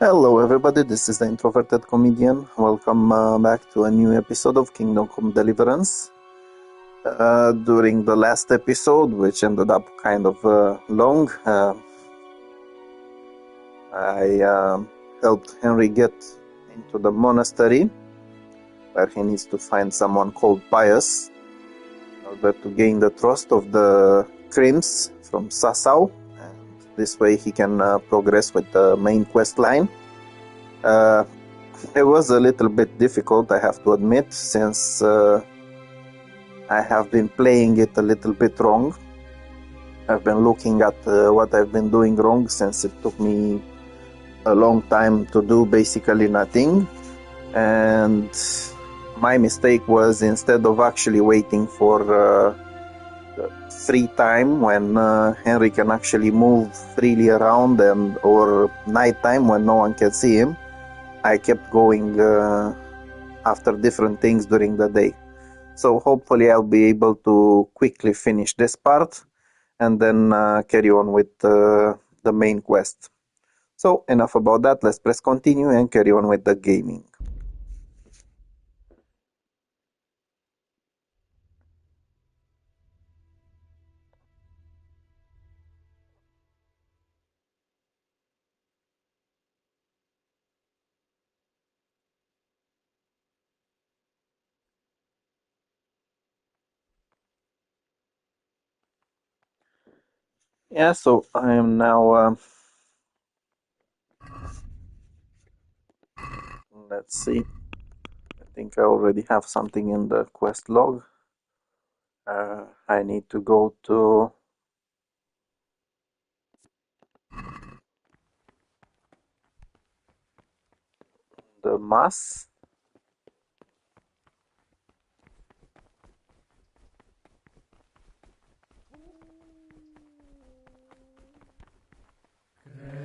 Hello everybody, this is the Introverted Comedian. Welcome back to a new episode of Kingdom Come Deliverance. During the last episode, which ended up kind of long, I helped Henry get into the monastery, where he needs to find someone called Pious in order to gain the trust of the Crims from Sassau, and this way he can progress with the main quest line. It was a little bit difficult, I have to admit, since I have been playing it a little bit wrong. I've been looking at what I've been doing wrong, since it took me a long time to do basically nothing. And my mistake was, instead of actually waiting for the free time when Henry can actually move freely around, or night time when no one can see him, I kept going after different things during the day. So hopefully I'll be able to quickly finish this part and then carry on with the main quest. So enough about that, let's press continue and carry on with the gaming. Yeah, so I am now, let's see, I think I already have something in the quest log. I need to go to the mass.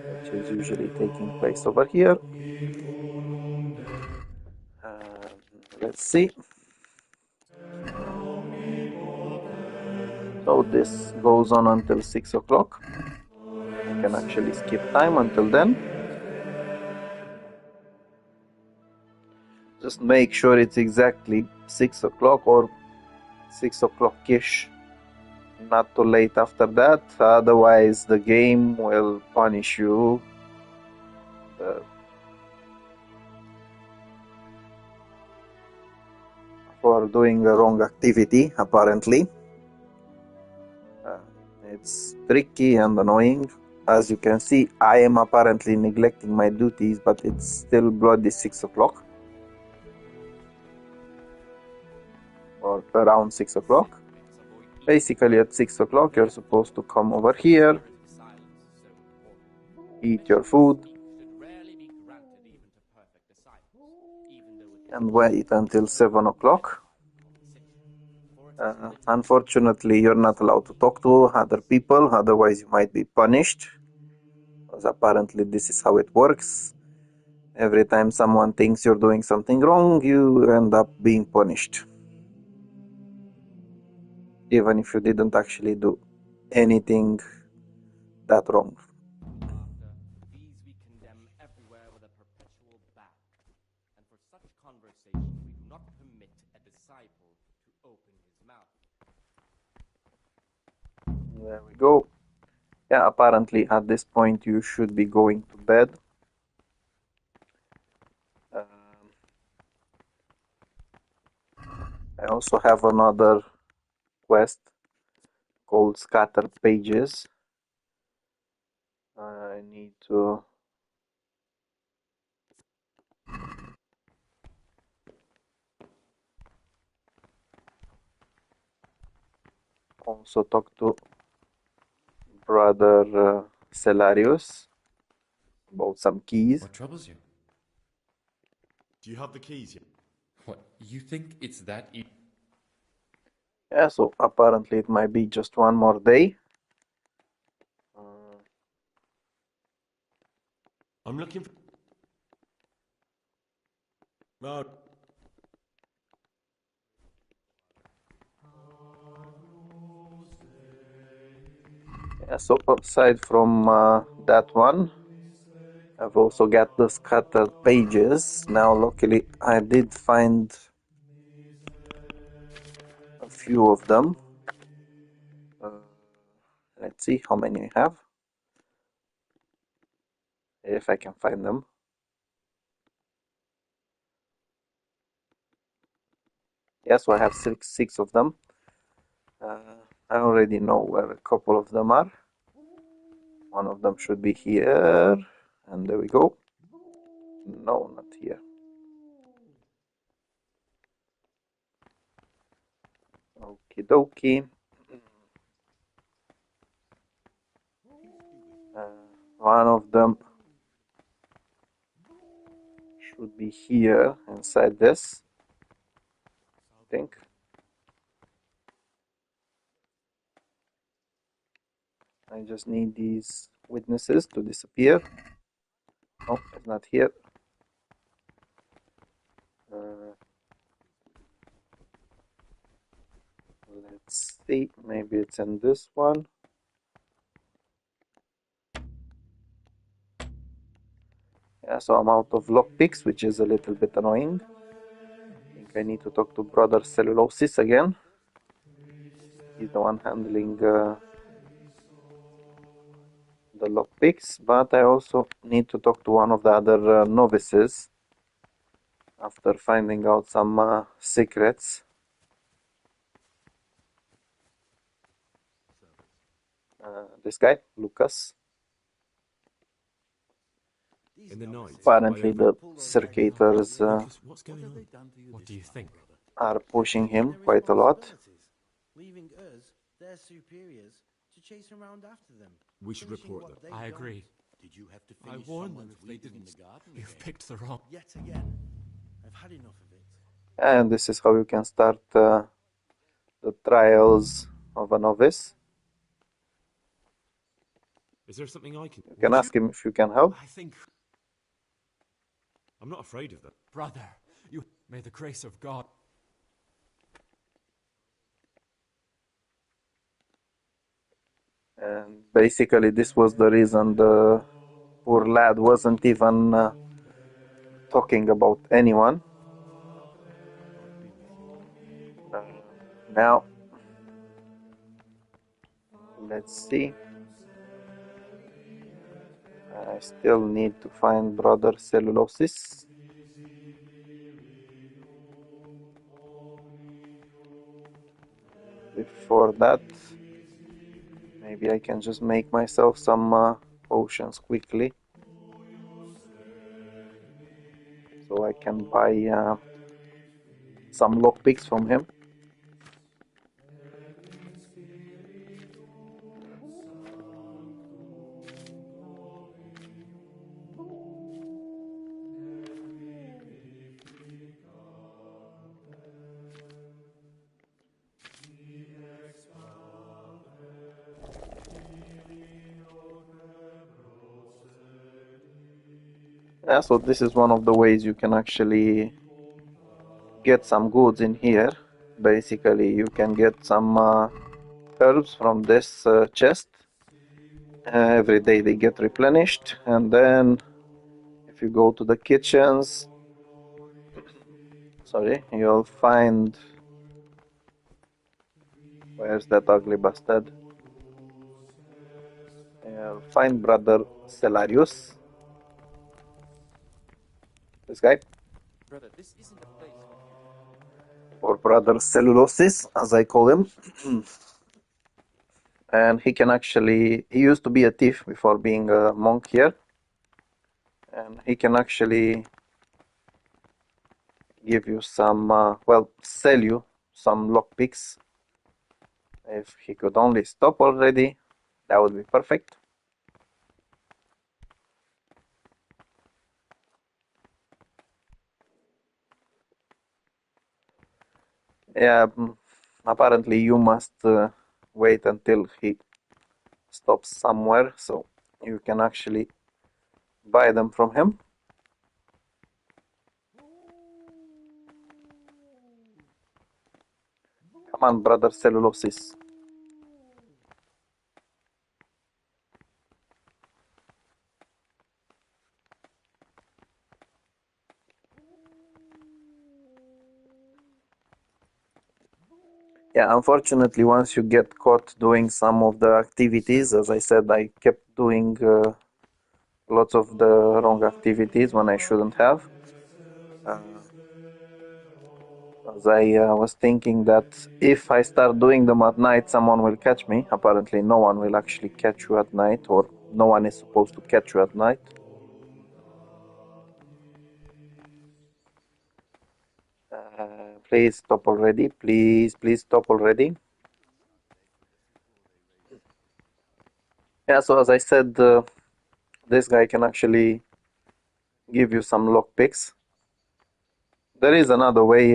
Which is usually taking place over here. Let's see. So this goes on until 6 o'clock. I can actually skip time until then. Just make sure it's exactly 6 o'clock or 6 o'clock-ish. Not too late after that, otherwise the game will punish you. For doing the wrong activity, apparently. It's tricky and annoying. As you can see, I am apparently neglecting my duties, but it's still bloody 6 o'clock. Or around 6 o'clock. Basically at 6 o'clock you're supposed to come over here, eat your food, and wait until 7 o'clock. Unfortunately, you're not allowed to talk to other people, otherwise you might be punished. Because apparently this is how it works. Every time someone thinks you're doing something wrong, you end up being punished. Even if you didn't actually do anything that wrong. These we condemn everywhere with a perpetual ban. And for such conversation we do not permit a disciple to open his mouth. There we go. Yeah, apparently at this point you should be going to bed. I also have another quest called Scatter Pages. I need to also talk to Brother Celarius about some keys. What troubles you? Do you have the keys yet? What, you think it's that easy? Yeah, so apparently it might be just one more day. I'm looking for... No. Yeah, so aside from that one, I've also got the scattered pages. Now, luckily, I did find a few of them. Let's see how many I have. If I can find them. Yes, so I have six of them. I already know where a couple of them are. One of them should be here. And there we go. No, not here. Okie dokie. One of them should be here inside this, I think. I just need these witnesses to disappear. Oh, it's not here. Let's see, maybe it's in this one. Yeah, so I'm out of lockpicks, which is a little bit annoying. I think I need to talk to Brother Cellulosis again. He's the one handling the lockpicks, but I also need to talk to one of the other novices after finding out some secrets. This guy, Lucas. In the night. Apparently the circuitors Lucas, what's going on? What do you think? are pushing him quite a lot. Leaving us, their superiors, to chase around after them. We should finishing report what them. they've I done. agree. Did you have to I finish warned them someone's if they weeding in didn't. the garden? You've picked the wrong. Yet again. I've had enough of it. And this is how you can start the trials of a novice. Is there something I can... You can ask him if you can help. I think, I'm not afraid of them. brother, you may the grace of God. And basically this was the reason the poor lad wasn't even talking about anyone. Now, let's see. I still need to find Brother Cellulosis. Before that, maybe I can just make myself some potions quickly, so I can buy some lockpicks from him. Yeah, so this is one of the ways you can actually get some goods in here. Basically, you can get some herbs from this chest. Every day they get replenished, and then if you go to the kitchens, sorry, you'll find... Where's that ugly bastard? You'll find Brother Celarius. This guy. Brother, this isn't a place for you. Or Brother Cellulosis, as I call him. And he can actually... He used to be a thief before being a monk here. And he can actually give you some... well, sell you some lockpicks. If he could only stop already, that would be perfect. Yeah, apparently you must wait until he stops somewhere, so you can actually buy them from him. Come on, Brother Cellulosis. Yeah, unfortunately, once you get caught doing some of the activities, as I said, I kept doing lots of the wrong activities when I shouldn't have. As I was thinking that if I start doing them at night, someone will catch me. Apparently, no one will actually catch you at night, or no one is supposed to catch you at night. Please stop already. Please stop already. Yeah, so as I said, this guy can actually give you some lockpicks. There is another way.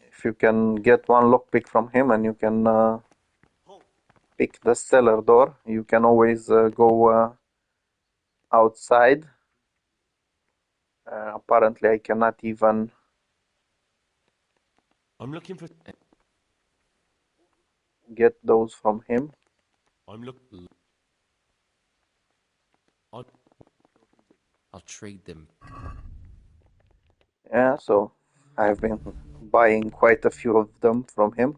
If you can get one lockpick from him and you can pick the cellar door, you can always go outside. Apparently, I cannot even I'm looking for. get those from him. I'm look. I'll trade them. Yeah, so I've been buying quite a few of them from him.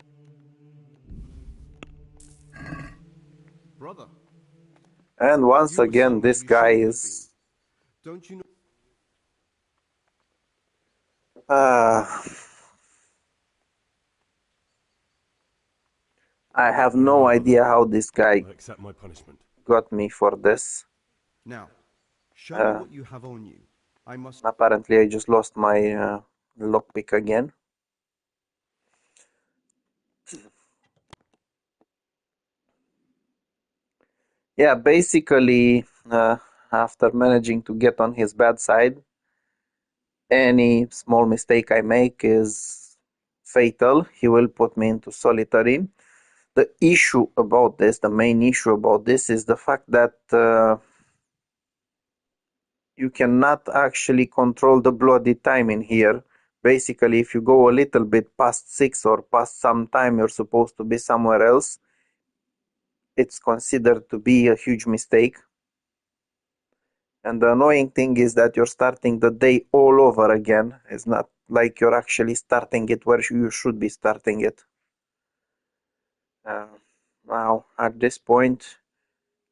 Brother, And once you were again, somewhere this you guy shouldn't have been. is. Don't you know? I have Whatever no you want. idea how this guy I accept my punishment. got me for this. Now, show me what you have on you. I must. Apparently, I just lost my lockpick again. Yeah, basically, after managing to get on his bad side, any small mistake I make is fatal. He will put me into solitary. The issue about this, the main issue about this, is the fact that you cannot actually control the bloody time in here. Basically, if you go a little bit past 6 or past some time you're supposed to be somewhere else, it's considered to be a huge mistake. And the annoying thing is that you're starting the day all over again. It's not like you're actually starting it where you should be starting it. Now, at this point,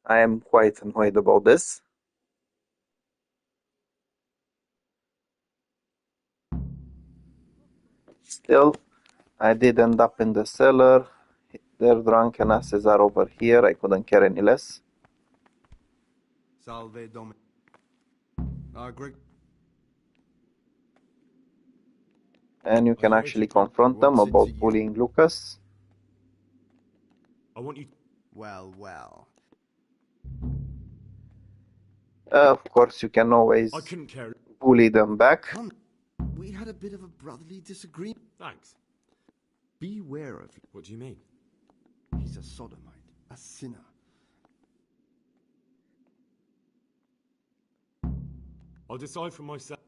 I am quite annoyed about this. Still, I did end up in the cellar. Their drunken asses are over here. I couldn't care any less. Salve Dom. Greg. And you can I heard actually you broke. confront them What's it to about you? bullying Lucas. I want you. Well, well. Of course, you can I always couldn't care. bully them back. Come. We had a bit of a brotherly disagreement. Thanks. Beware of him. What do you mean? He's a sodomite, a sinner. I'll decide for myself.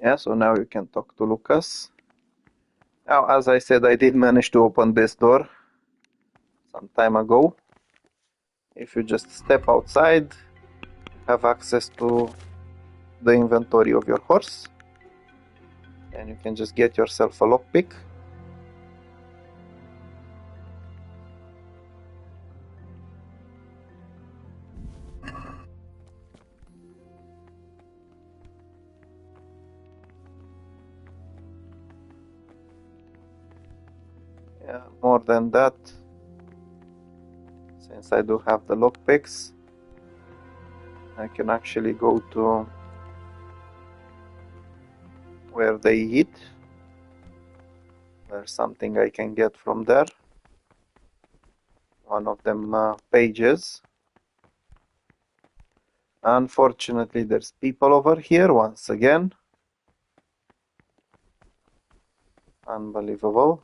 Yeah, so now you can talk to Lucas. Now, as I said, I did manage to open this door some time ago. If you just step outside, you have access to the inventory of your horse. And you can just get yourself a lockpick. Yeah, more than that, since I do have the lockpicks, I can actually go to where they eat. There's something I can get from there. One of them pages. Unfortunately, there's people over here once again. Unbelievable.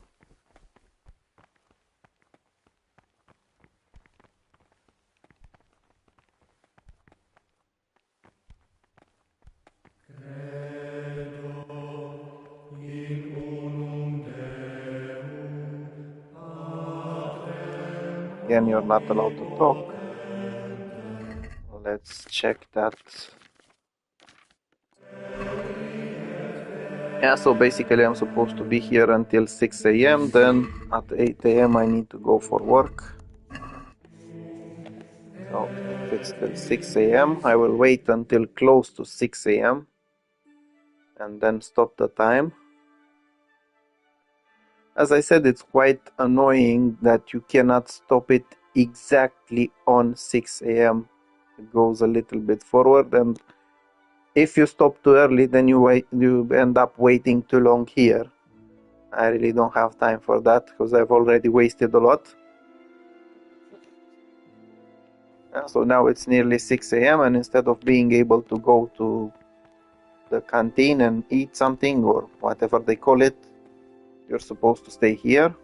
Again, you're not allowed to talk. Let's check that. Yeah, so basically I'm supposed to be here until 6 a.m. Then at 8 a.m. I need to go for work. So if it's till 6 a.m. I will wait until close to 6 a.m. and then stop the time. As I said, it's quite annoying that you cannot stop it exactly on 6 a.m. It goes a little bit forward, and if you stop too early, then you end up waiting too long here. I really don't have time for that because I've already wasted a lot. So now it's nearly 6 a.m. and instead of being able to go to the canteen and eat something or whatever they call it, you're supposed to stay here.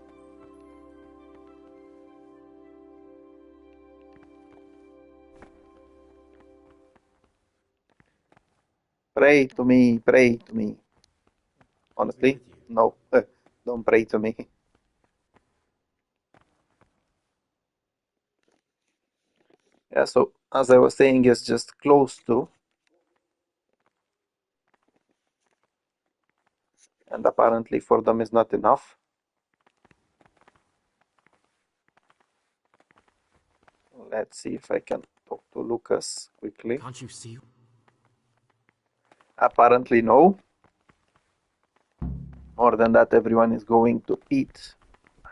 Pray to me, pray to me. Honestly, no, don't pray to me. Yeah, so as I was saying, it's just close to. And apparently for them is not enough. Let's see if I can talk to Lucas quickly. Can't you see? Apparently no. More than that, everyone is going to eat.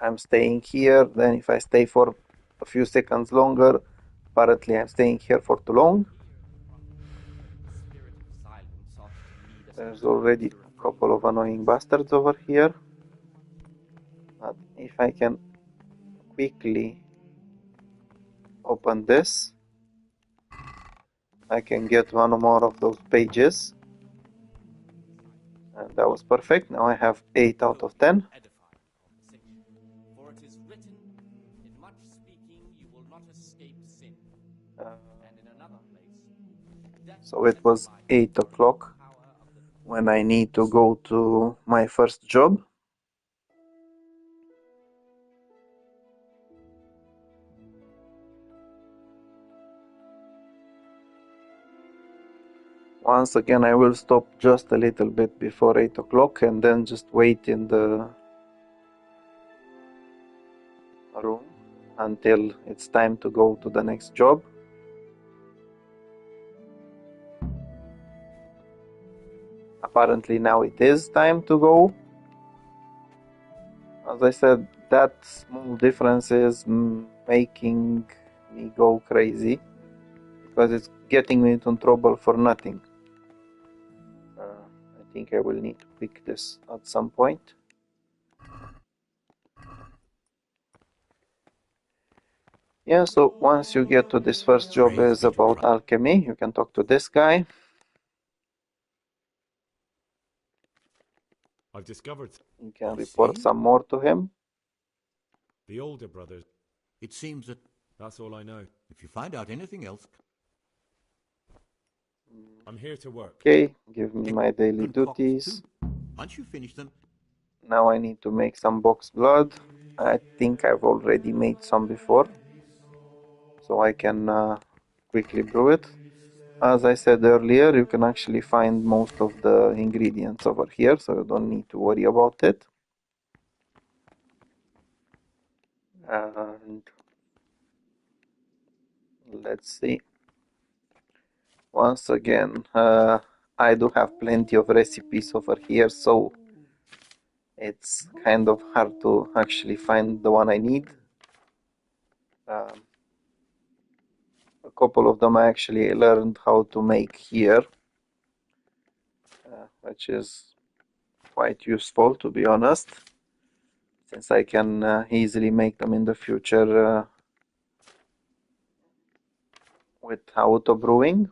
I'm staying here. Then if I stay for a few seconds longer, apparently I'm staying here for too long. There's already a couple of annoying bastards over here. But if I can quickly open this, I can get one more of those pages. And that was perfect. Now I have 8 out of 10. For it is written, in much speaking you will not escape sin. And in another place, So it was 8 o'clock when I need to go to my first job. Once again, I will stop just a little bit before 8 o'clock and then just wait in the room until it's time to go to the next job. Apparently now it is time to go. As I said, that small difference is making me go crazy because it's getting me into trouble for nothing. I think I will need to pick this at some point. Yeah, so once you get to this first job is about alchemy, you can talk to this guy. I've discovered You can I report see. some more to him. the older brothers. It seems that That's all I know. if you find out anything else, I'm here to work. Okay, give me my daily concocts duties. too. Once you finish them, Now I need to make some box blood. I think I've already made some before, so I can quickly brew it. As I said earlier, you can actually find most of the ingredients over here, so you don't need to worry about it. And let's see. Once again, I do have plenty of recipes over here, so it's kind of hard to actually find the one I need. A couple of them I actually learned how to make here, which is quite useful, to be honest, since I can easily make them in the future with auto brewing,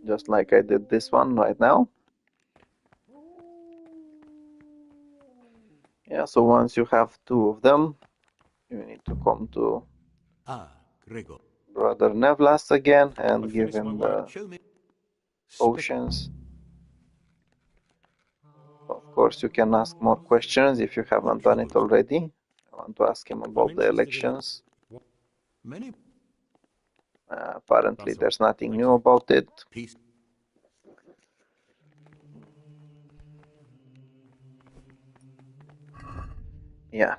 just like I did this one right now. Yeah, so once you have 2 of them, you need to come to Gregor, Brother Nevlas again I and give finished my him work. the show me. potions. Of course, you can ask more questions if you haven't done it already. I want to ask him I'm about the interested in elections. Many Apparently, That's all. there's nothing Thank new you. about it. peace. Yeah.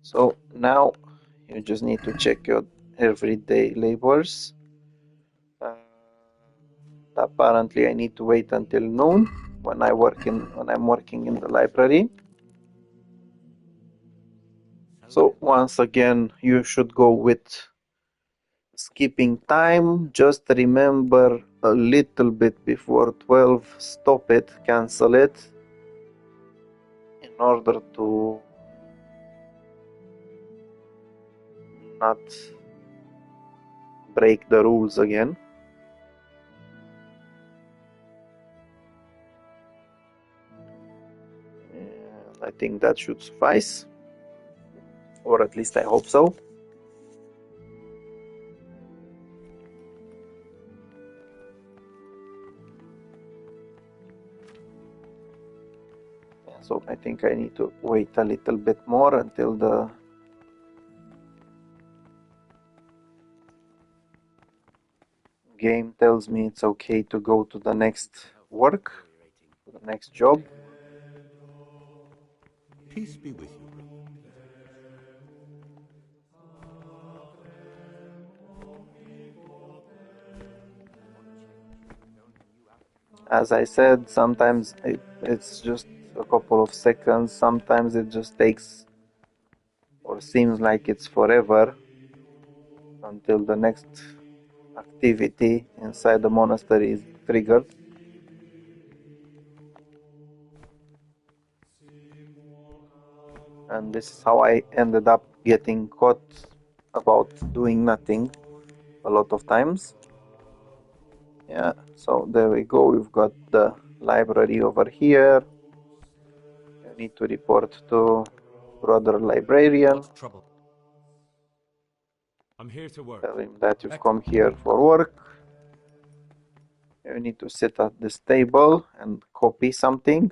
So now you just need to check your everyday labors. Apparently I need to wait until noon when I'm working in the library. So once again you should go with skipping time. Just remember a little bit before 12, stop it, cancel it, in order to not break the rules again. And I think that should suffice, or at least I hope so. Yeah, so I think I need to wait a little bit more until the game tells me it's okay to go to the next work, to the next job. Peace be with you, brother. As I said, sometimes it's just a couple of seconds, sometimes it just takes or seems like it's forever until the next activity inside the monastery is triggered. And this is how I ended up getting caught about doing nothing a lot of times. Yeah, so there we go, we've got the library over here. You need to report to brother librarian. What's trouble? I'm here to work. Tell him that you've come here for work. You need to sit at this table and copy something.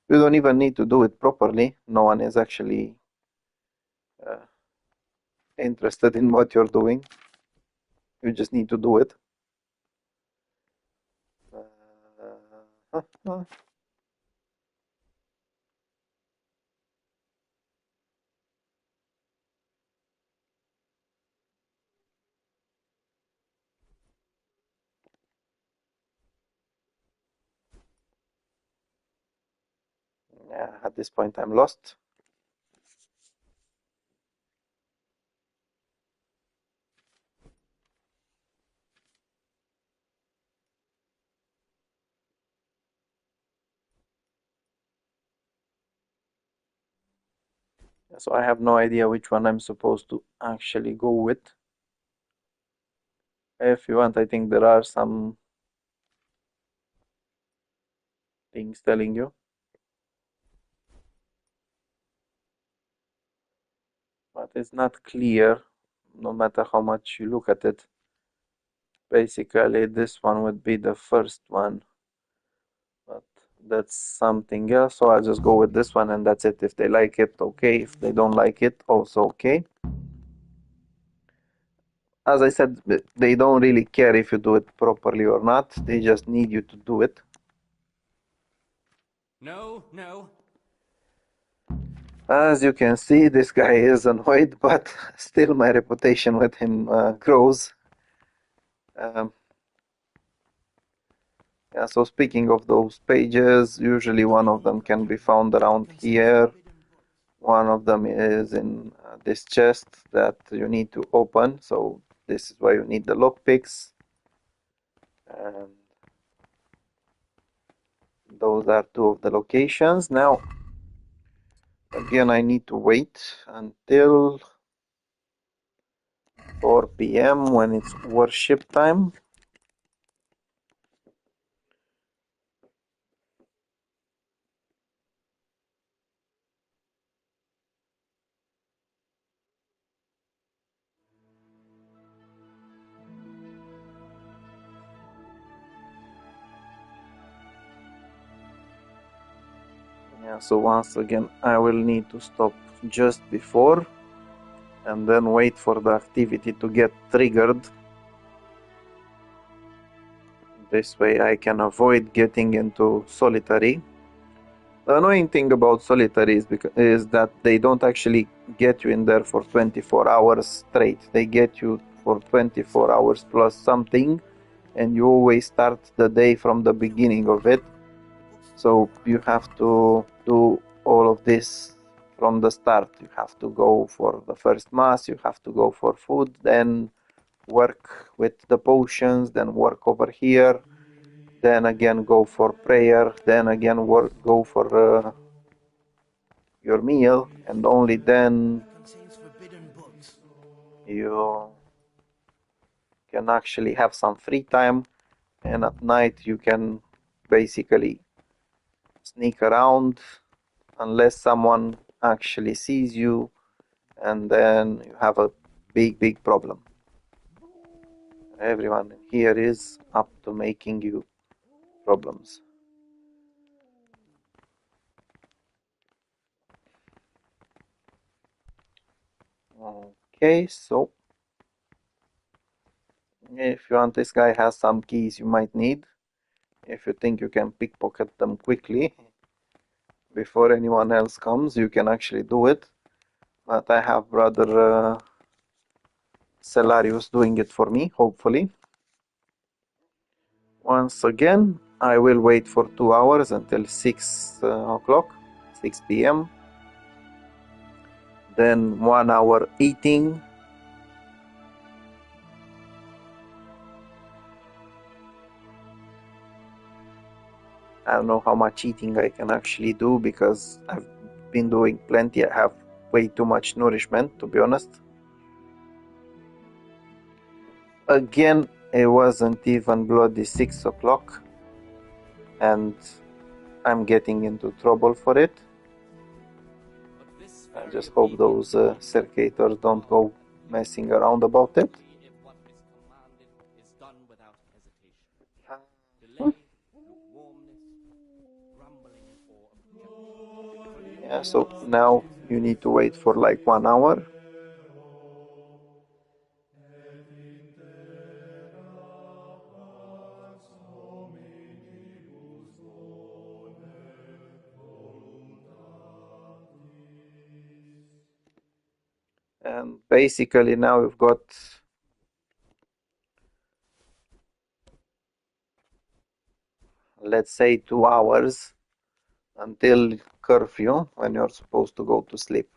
You don't even need to do it properly. No one is actually interested in what you're doing. You just need to do it. Yeah, at this point I'm lost. So I have no idea which one I'm supposed to actually go with. If you want, I think there are some things telling you. But it's not clear, no matter how much you look at it. Basically, this one would be the first one. But that's something else, so I'll just go with this one and that's it. If they like it, okay. If they don't like it, also okay. As I said, they don't really care if you do it properly or not. They just need you to do it. No, no. As you can see, this guy is annoyed, but still my reputation with him grows. Yeah, so speaking of those pages, usually one of them can be found around here. One of them is in this chest that you need to open, so this is why you need the lockpicks. And those are two of the locations. Now, again, I need to wait until 4 p.m. when it's worship time. Yeah, so once again, I will need to stop just before and then wait for the activity to get triggered. This way I can avoid getting into solitary. The annoying thing about solitaire is that they don't actually get you in there for 24 hours straight. They get you for 24 hours plus something, and you always start the day from the beginning of it. So you have to do all of this from the start. You have to go for the first mass, you have to go for food, then work with the potions, then work over here, then again go for prayer, then again go for your meal, and only then Contains forbidden books. you can actually have some free time, and at night you can basically sneak around unless someone actually sees you, and then you have a big problem. Everyone here is up to making you problems. Okay, so if you want, this guy has some keys you might need. If you think you can pickpocket them quickly before anyone else comes, you can actually do it. But I have brother Celarius doing it for me, hopefully. Once again, I will wait for 2 hours until 6 o'clock, 6 p.m. Then 1 hour eating. I don't know how much eating I can actually do because I've been doing plenty. I have way too much nourishment, to be honest. Again, it wasn't even bloody 6 o'clock, and I'm getting into trouble for it. But this I very just hope those circuitors don't go messing around about it. if what is commanded is done without hesitation. Delay, lukewarmness, grumbling, or objection. Yeah, so now you need to wait for like 1 hour. And basically now we've got, let's say, 2 hours until curfew when you're supposed to go to sleep.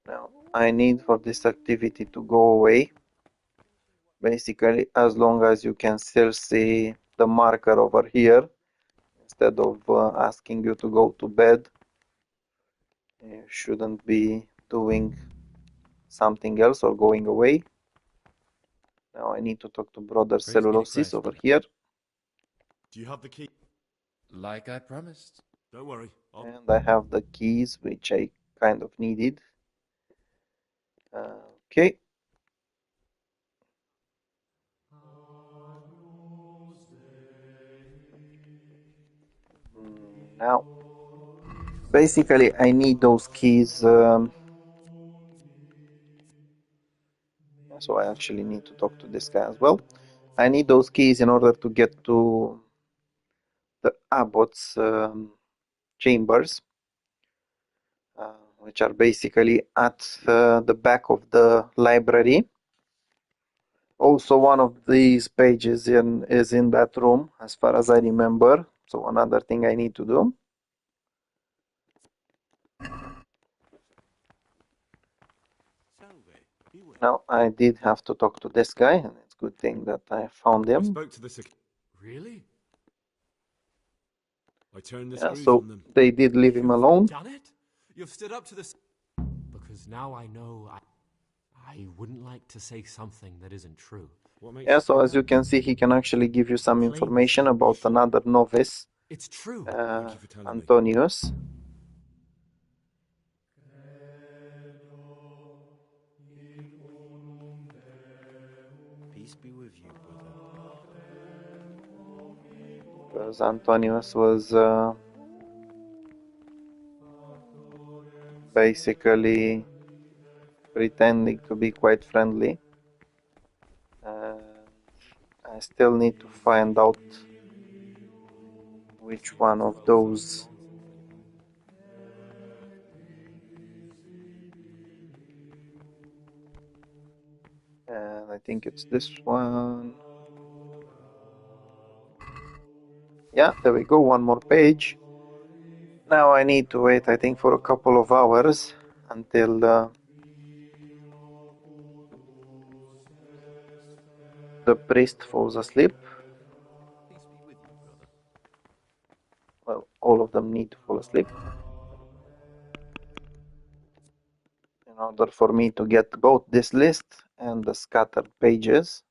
Now I need for this activity to go away. Basically, as long as you can still see the marker over here, instead of asking you to go to bed, you shouldn't be doing something else or going away. Now I need to talk to brother Praise be to Cellulosis Christ. over here. Do you have the key? Like I promised. Don't worry. And I have the keys, which I kind of needed. Okay. Now, basically, I need those keys. So I actually need to talk to this guy as well. I need those keys in order to get to the abbot's chambers, which are basically at the back of the library. Also, one of these pages is in that room, as far as I remember. So another thing I need to do. Now, I did have to talk to this guy, and it's a good thing that I found I him. spoke to the Really? I turned the Yeah, screws so on them. they did leave him alone. Done it? You've stood up to this. Because now I know I wouldn't like to say something that isn't true. What makes Yeah, you so say as you that? can see, he can actually give you some information about another novice, It's true. Thank you for telling me. Antonius. Peace be with you, brother. Because Antonius was basically pretending to be quite friendly. I still need to find out which one of those. And I think it's this one. Yeah, there we go, one more page. Now I need to wait, I think, for a couple of hours until the priest falls asleep. Peace be with you, brother. Well, all of them need to fall asleep in order for me to get both this list and the scattered pages.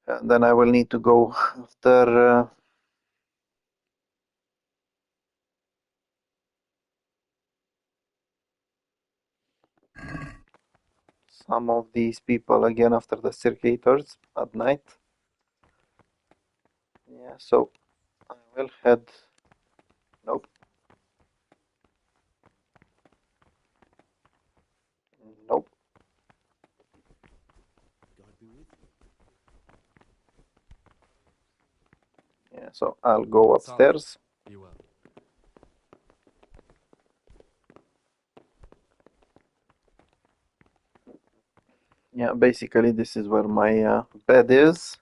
And then I will need to go after some of these people again after the circuitors at night. Yeah, so I will head. Nope. Nope. God be with you. Yeah, so I'll go upstairs. Be well. Yeah, basically this is where my bed is.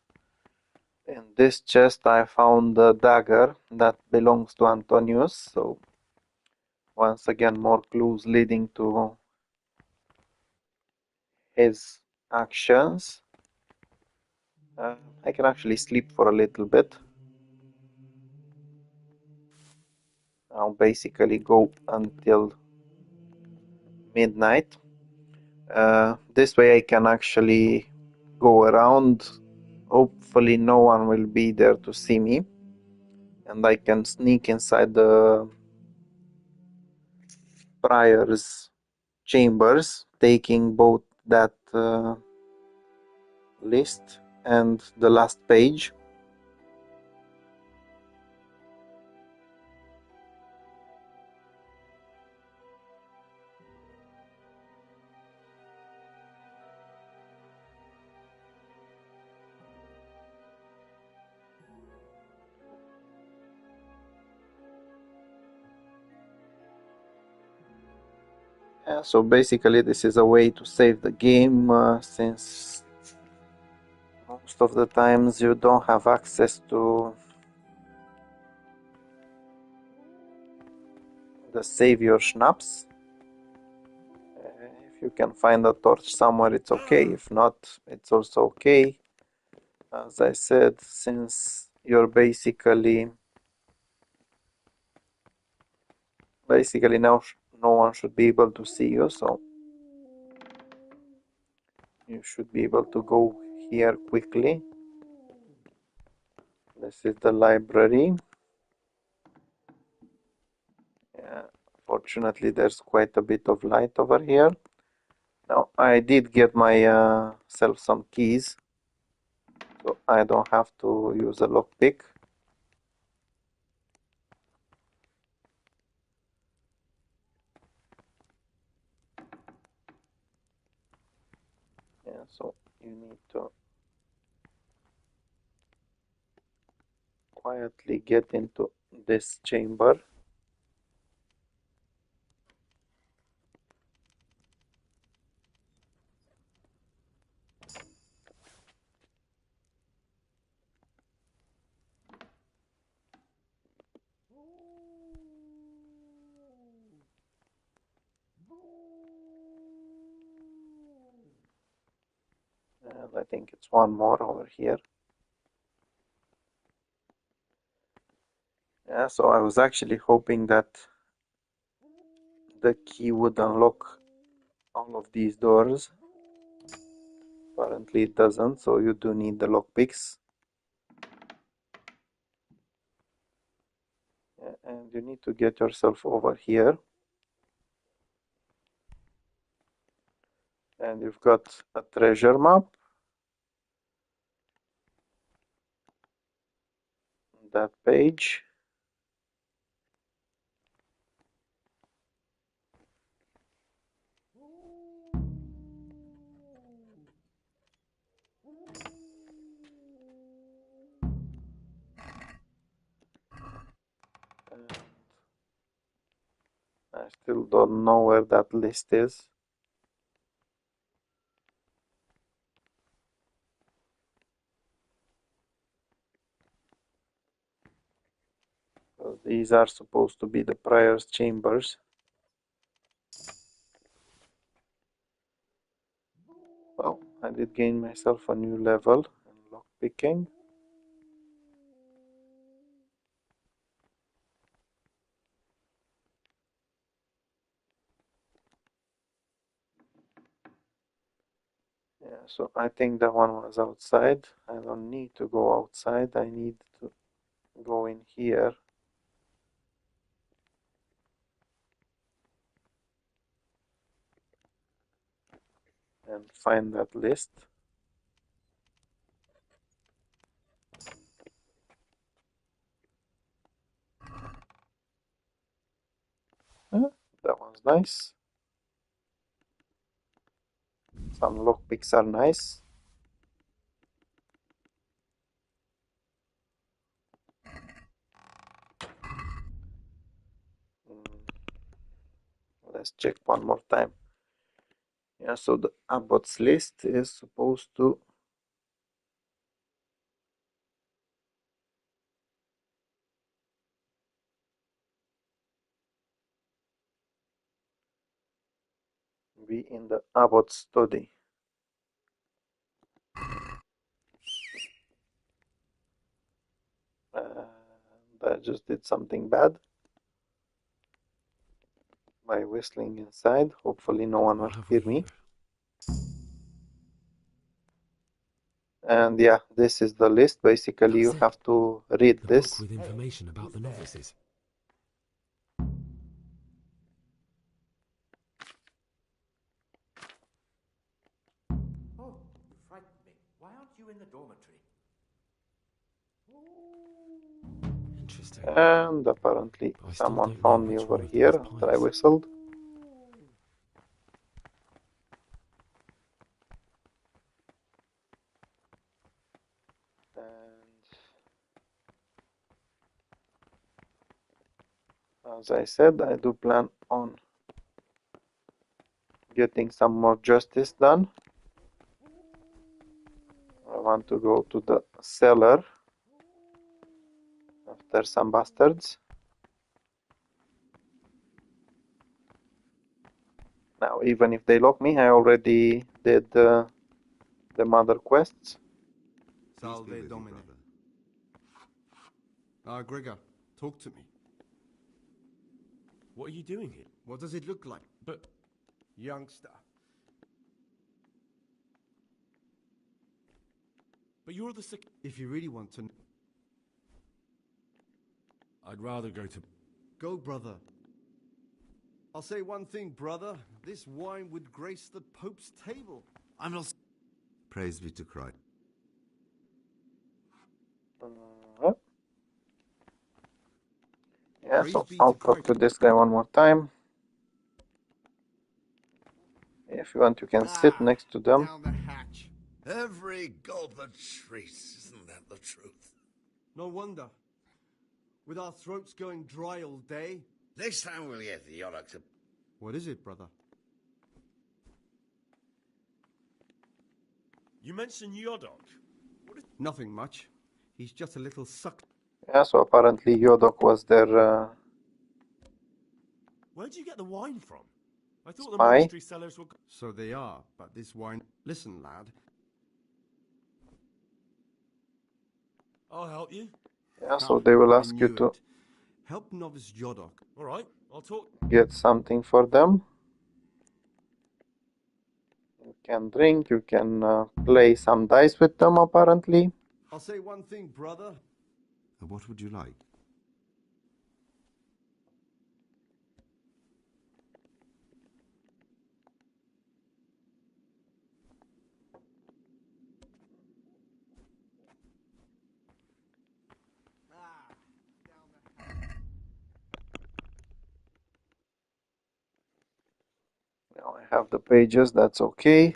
In this chest I found a dagger that belongs to Antonius, so once again more clues leading to his actions. I can actually sleep for a little bit. I'll basically go until midnight. This way I can actually go around. Hopefully no one will be there to see me, and I can sneak inside the prior's chambers, taking both that list and the last page. Yeah, so basically this is a way to save the game, since most of the times you don't have access to the savior schnapps. If you can find a torch somewhere, it's okay. If not, it's also okay. As I said, since you're basically now no one should be able to see you, so you should be able to go here quickly. This is the library. Yeah, fortunately there's quite a bit of light over here. Now I did get myself some keys, so I don't have to use a lockpick. Yeah, so you need to quietly get into this chamber. And I think it's one more over here. Yeah, so I was actually hoping that the key would unlock all of these doors. Apparently it doesn't, so you do need the lockpicks. Yeah, and you need to get yourself over here. And you've got a treasure map. That page. I still don't know where that list is. So these are supposed to be the prior's chambers. Well, I did gain myself a new level in lockpicking. Yeah, so I think that one was outside. I don't need to go outside. I need to go in here. And find that list. That one's nice. Some lockpicks are nice. Let's check one more time. Yeah, so the abbot's list is supposed to be in the abbot's study. I just did something bad by whistling inside. Hopefully no one will hear me. And yeah, this is the list. Basically, you have to read this. Book with information about the novices. Oh, you frightened me. Why aren't you in the dormitory? Interesting. And apparently I still someone don't know found me what's over wrong with here those after I pies. whistled. And as I said, I do plan on getting some more justice done. I want to go to the cellar after some bastards. Now, even if they lock me, I already did the mother quests. Salve Domine. Gregor, talk to me. What are you doing here? What does it look like? But Youngster. you're the sick. If you really want to... I'd rather go to... Go, brother. I'll say one thing, brother. This wine would grace the Pope's table. I'm not. Praise be to Christ. Yeah, Praise so be I'll to talk Christ. to this guy one more time. If you want, you can sit next to them. Down the hatch. Every gulp a treat. Isn't that the truth? No wonder. With our throats going dry all day. Next time we'll get the Yodok to... What is it, brother? You mentioned Yodok. Nothing much. He's just a little sucked. Yeah, so apparently Yodok was their Where'd you get the wine from? I thought the spy. monastery cellars were... So they are, but this wine... Listen, lad. I'll help you. Yeah, so they will I ask you knew to it. Help novice Yodok. All right, I'll talk. get something for them. You can drink, you can play some dice with them, apparently. I'll say one thing, brother. What would you like? Now I have the pages, that's okay.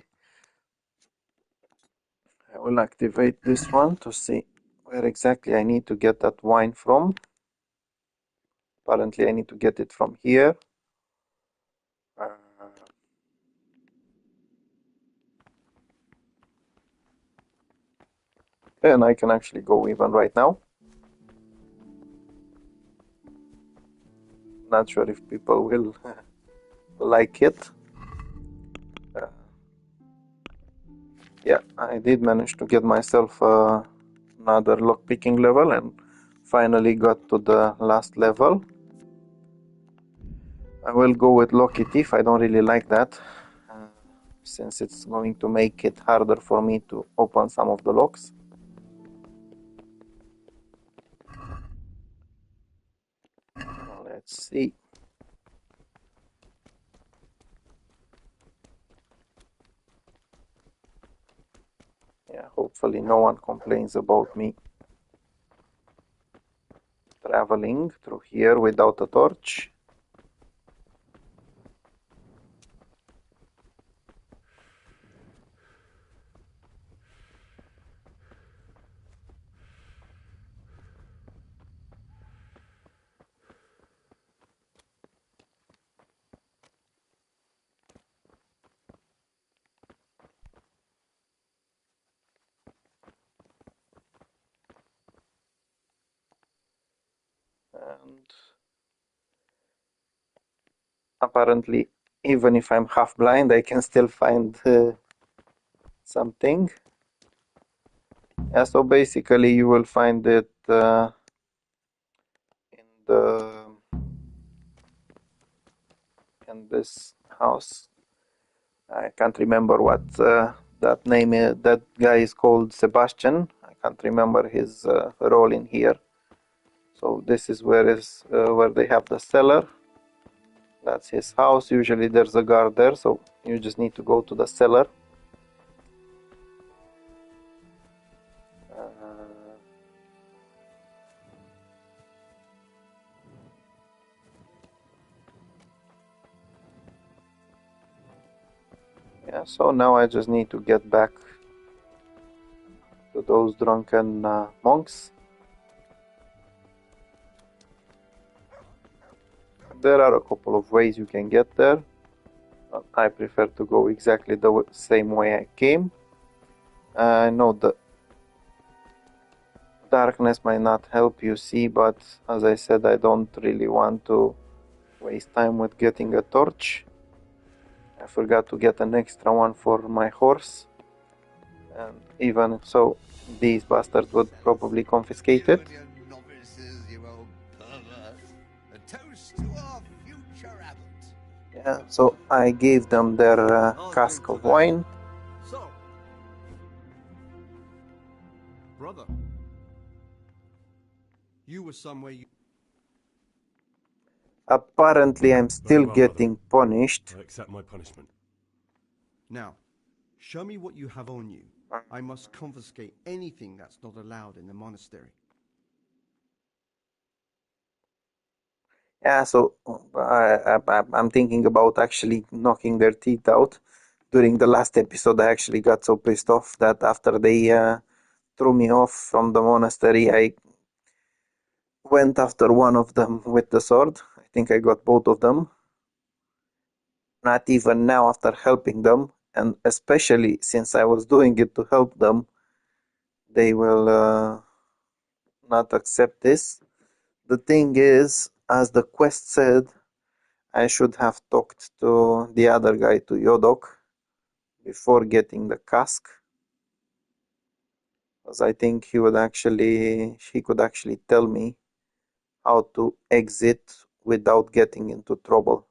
I will activate this one to see where exactly I need to get that wine from. Apparently I need to get it from here. And I can actually go even right now. Not sure if people will like it. Yeah, I did manage to get myself another lockpicking level and finally got to the last level. I will go with Lucky Thief. I don't really like that since it's going to make it harder for me to open some of the locks. Let's see. Yeah, hopefully no one complains about me traveling through here without a torch. And apparently, even if I'm half blind, I can still find something. Yeah, so basically you will find it in this house. I can't remember what that name is. That guy is called Sebastian. I can't remember his role in here. So this is where they have the cellar. That's his house. Usually there's a guard there, so you just need to go to the cellar. Yeah, so now I just need to get back to those drunken monks. There are a couple of ways you can get there. But I prefer to go exactly the same way I came. I know the darkness might not help you see, but as I said, I don't really want to waste time with getting a torch. I forgot to get an extra one for my horse. And even so, these bastards would probably confiscate it. Yeah, so I gave them their cask of wine. So, brother, you were somewhere you... Apparently, I'm still well, getting punished. I accept my punishment. Now, show me what you have on you. I must confiscate anything that's not allowed in the monastery. Yeah, so I'm thinking about actually knocking their teeth out. During the last episode, I actually got so pissed off that after they threw me off from the monastery, I went after one of them with the sword. I think I got both of them. Not even now after helping them, and especially since I was doing it to help them, they will not accept this. The thing is, as the quest said, I should have talked to the other guy, to Yodok, before getting the cask, because I think he could actually tell me how to exit without getting into trouble.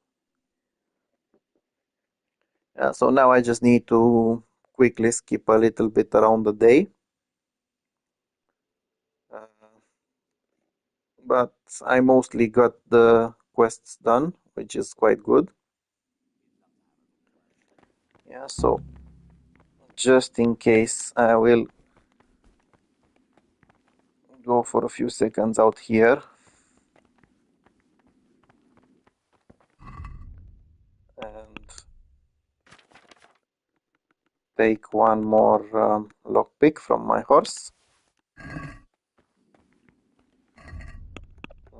So now I just need to quickly skip a little bit around the day. But I mostly got the quests done, which is quite good. Yeah, so just in case, I will go for a few seconds out here and take one more lockpick from my horse.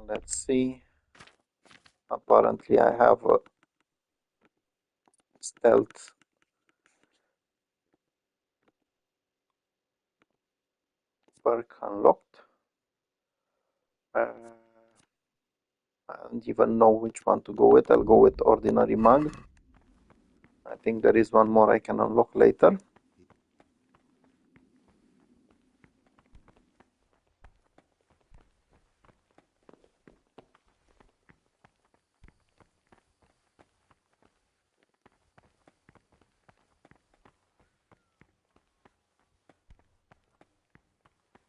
Let's see. Apparently I have Stealth. Perk unlocked. I don't even know which one to go with. I'll go with ordinary mug. I think there is one more I can unlock later.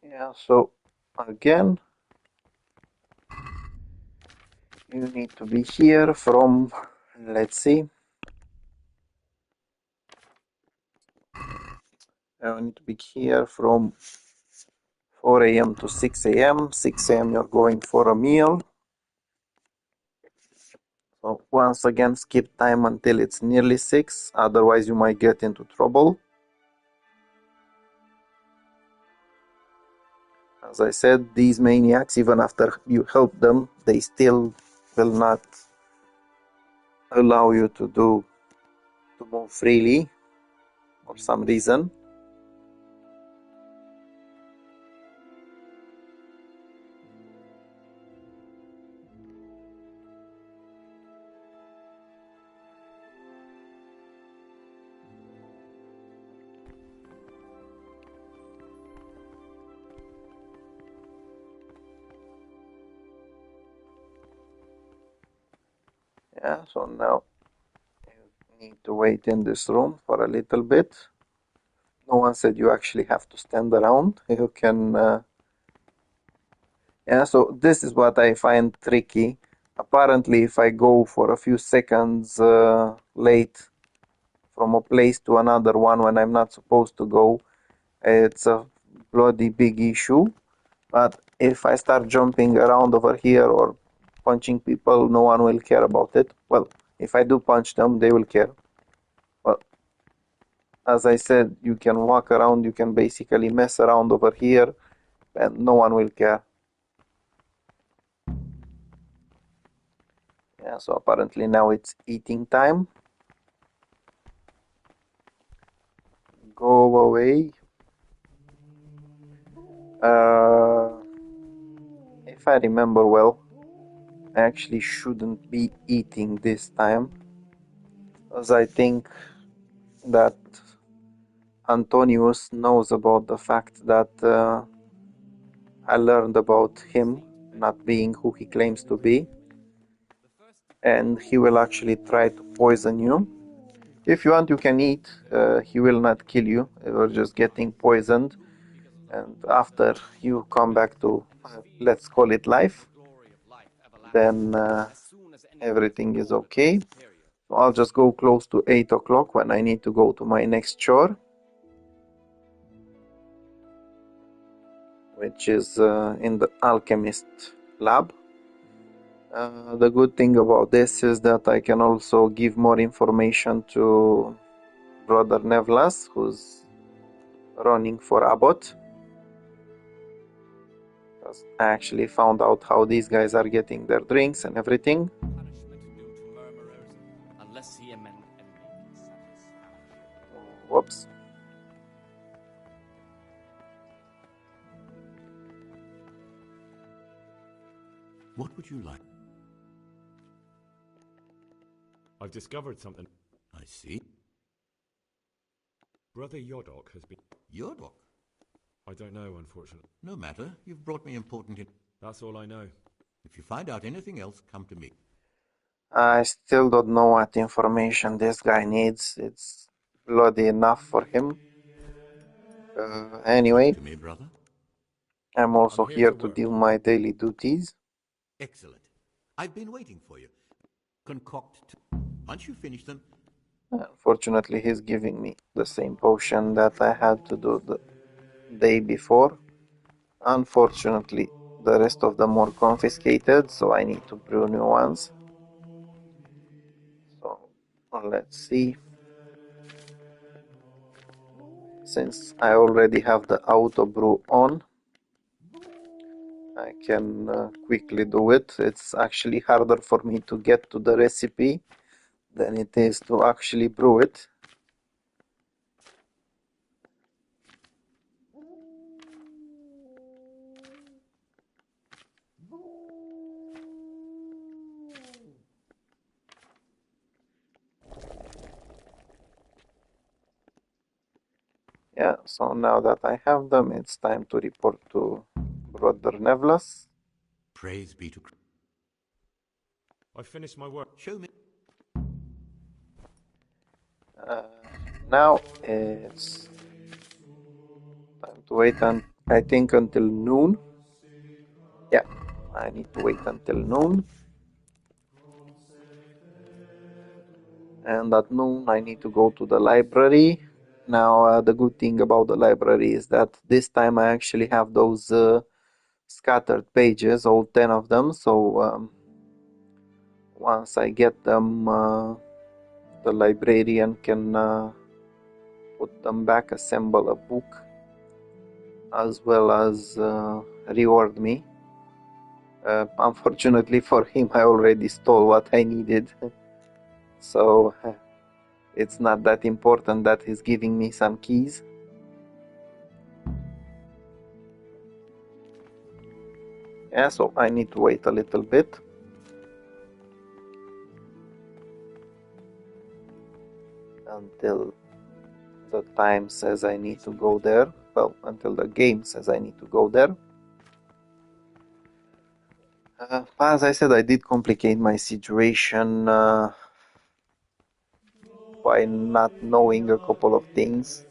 Yeah, so again, you need to be here from, let's see, I need to be here from 4 a.m. to 6 a.m. 6 a.m. you're going for a meal. So once again, skip time until it's nearly 6, otherwise you might get into trouble. As I said, these maniacs, even after you help them, they still will not allow you to move freely for some reason. Yeah, so now you need to wait in this room for a little bit. No one said you actually have to stand around. You can yeah, so this is what I find tricky. Apparently, if I go for a few seconds late from a place to another one when I'm not supposed to go, it's a bloody big issue. But if I start jumping around over here or punching people, no one will care about it. Well, if I do punch them, they will care. But as I said, you can walk around, you can basically mess around over here, and no one will care. Yeah, so apparently now it's eating time. Go away. If I remember well, I actually shouldn't be eating this time, as I think that Antonius knows about the fact that I learned about him not being who he claims to be, and he will actually try to poison you. If you want, you can eat. He will not kill you. You're just getting poisoned, and after you come back to, let's call it life, then everything is okay. So I'll just go close to 8 o'clock when I need to go to my next chore, which is in the alchemist lab. The good thing about this is that I can also give more information to Brother Nevlas, who's running for abbot. I actually found out how these guys are getting their drinks and everything. Whoops. What would you like? I've discovered something. I see. Brother Yodok has been... Yodok? I don't know, unfortunately. No matter. You've brought me important... That's all I know. If you find out anything else, come to me. I still don't know what information this guy needs. It's bloody enough for him. Anyway, Talk to me, brother. I'm also I'm here here to to work. do my daily duties. Excellent. I've been waiting for you. Concoct... Once you finish them... Unfortunately, he's giving me the same potion that I had to do the day before. Unfortunately, the rest of them were confiscated, so I need to brew new ones. So, let's see. Since I already have the auto brew on, I can quickly do it. It's actually harder for me to get to the recipe than it is to actually brew it. Yeah, so now that I have them, it's time to report to Brother Nevlas. Praise be to Christ. I finished my work. Show me. Now it's time to wait I think until noon. Yeah, I need to wait until noon. And at noon I need to go to the library. Now the good thing about the library is that this time I actually have those scattered pages, all 10 of them, so once I get them, the librarian can put them back, assemble a book, as well as reward me. Unfortunately for him, I already stole what I needed, so it's not that important that he's giving me some keys. Yeah, so I need to wait a little bit until the time says I need to go there. Well, until the game says I need to go there. As I said, I did complicate my situation by not knowing a couple of things.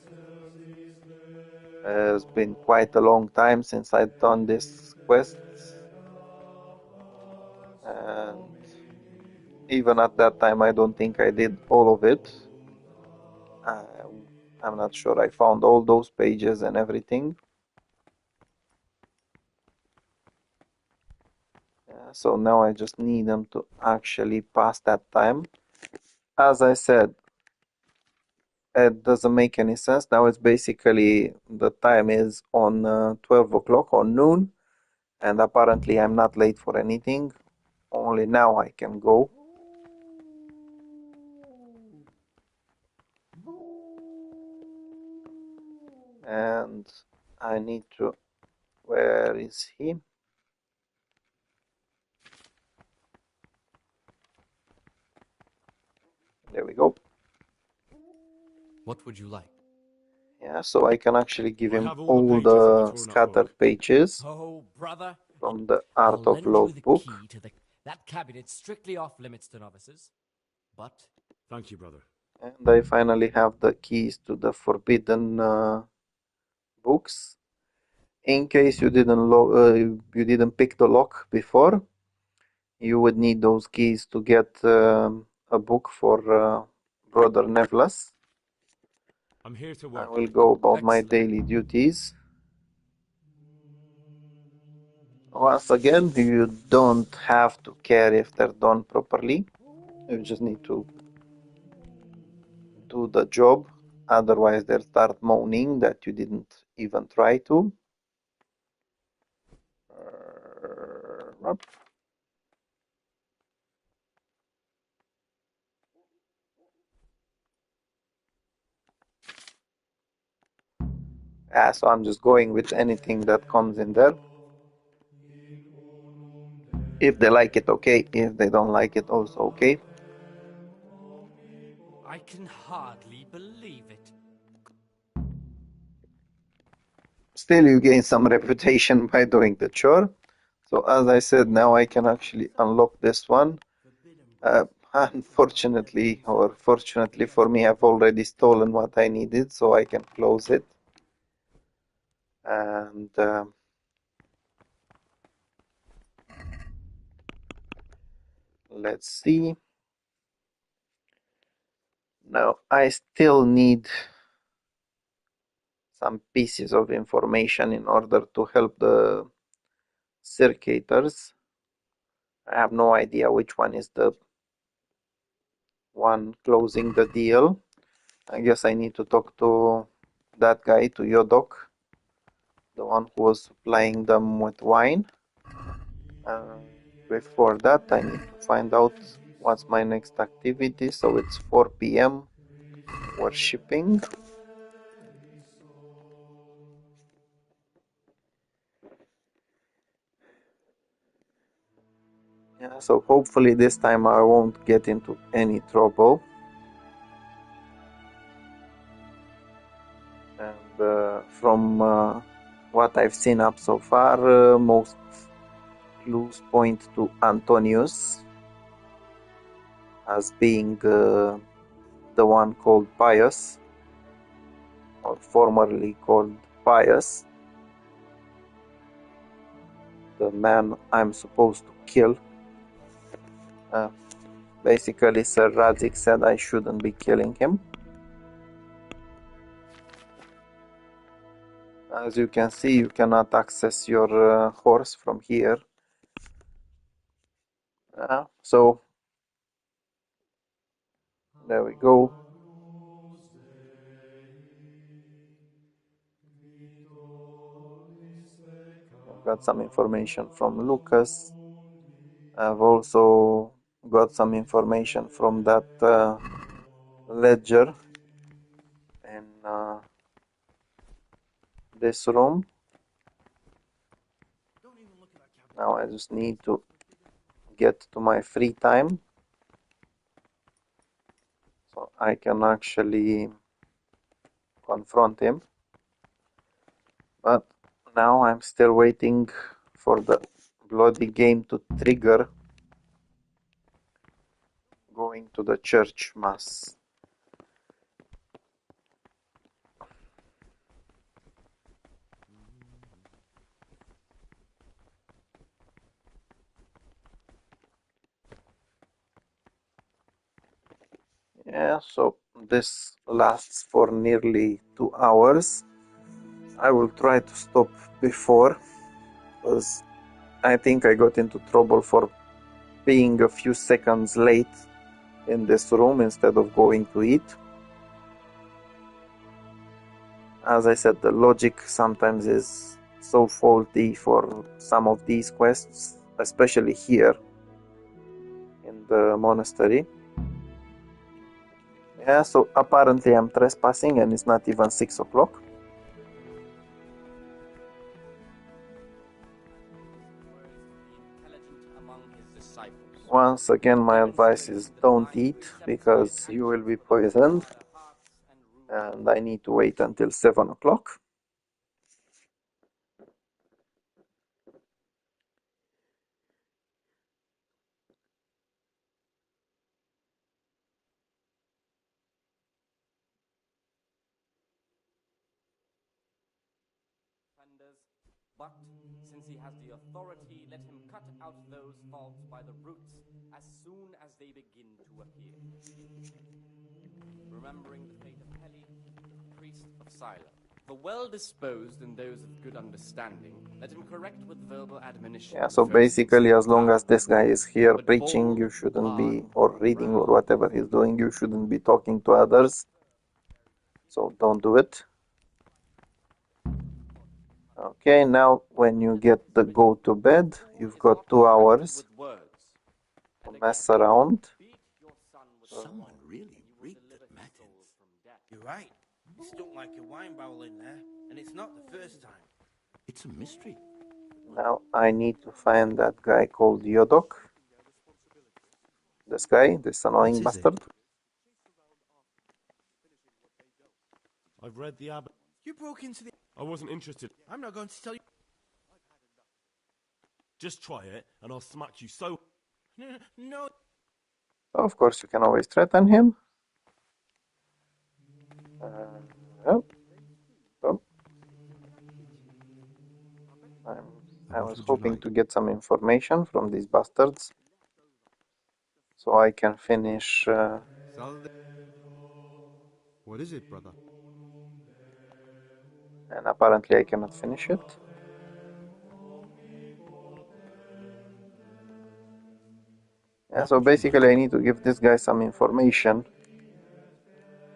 It's been quite a long time since I've done this quest, and even at that time I don't think I did all of it. I'm not sure I found all those pages and everything. So now I just need them to actually pass that time. As I said, it doesn't make any sense. Now it's basically the time is on 12 o'clock or noon, and apparently I'm not late for anything. Only now I can go. And I need to... Where is he? There we go. What would you like? Yeah, so I can actually give I him have all pages of the the torn up scattered book. pages Oh, brother, from the I'll Art of lend Love you the book. key to that cabinet's strictly off limits to novices. But Thank you, brother. And I finally have the keys to the forbidden books. In case you didn't pick the lock before, you would need those keys to get a book for Brother Nevlas. I'm here to I work. will go about my excellent. daily duties. Once again, you don't have to care if they're done properly. You just need to do the job. Otherwise, they'll start moaning that you didn't even try to. So I'm just going with anything that comes in there. If they like it, okay. If they don't like it, also okay. I can hardly believe it. Still, you gain some reputation by doing the chore. So as I said, now I can actually unlock this one. Unfortunately, or fortunately for me, I've already stolen what I needed, so I can close it. And let's see. Now I still need some pieces of information in order to help the circuitors. I have no idea which one is the one closing the deal. I guess I need to talk to that guy, to Yodok, the one who was supplying them with wine. Before that, I need to find out what's my next activity? So it's 4 p.m. worshipping. Yeah, so hopefully this time I won't get into any trouble. And from what I've seen up so far, most clues point to Antonius as being the one called Pious, or formerly called Pious, the man I'm supposed to kill. Basically, Sir Radzik said I shouldn't be killing him. As you can see, you cannot access your horse from here. So there we go. I've got some information from Lucas. I've also got some information from that ledger in this room. Now I just need to get to my free time so I can actually confront him. But now I'm still waiting for the bloody game to trigger going to the church mass. Yeah, so this lasts for nearly 2 hours. I will try to stop before, because I think I got into trouble for being a few seconds late in this room instead of going to eat. As I said, the logic sometimes is so faulty for some of these quests, especially here in the monastery. Yeah, so apparently I'm trespassing and it's not even 6 o'clock. Once again, my advice is don't eat, because you will be poisoned, and I need to wait until 7 o'clock. But since he has the authority, let him cut out those faults by the roots as soon as they begin to appear. Remembering the fate of Heli, the priest of Sila. The well-disposed and those of good understanding, let him correct with verbal admonition. Yeah, so basically, as long as this guy is here preaching, you shouldn't be, or reading, or whatever he's doing, you shouldn't be talking to others. So don't do it. Okay, now when you get the go to bed, you've got 2 hours to mess around. Someone really reeked at Matins. You're right. It stunk like a wine barrel in there, and it's not the first time. It's a mystery. Now I need to find that guy called Yodok. This guy, this annoying bastard. I've read the abbot. You broke into the... I wasn't interested. I'm not going to tell you... Just try it, and I'll smack you so... No. Of course, you can always threaten him. Oh. I was hoping to get some information from these bastards, so I can finish... What is it, brother? And apparently I cannot finish it. Yeah, so basically I need to give this guy some information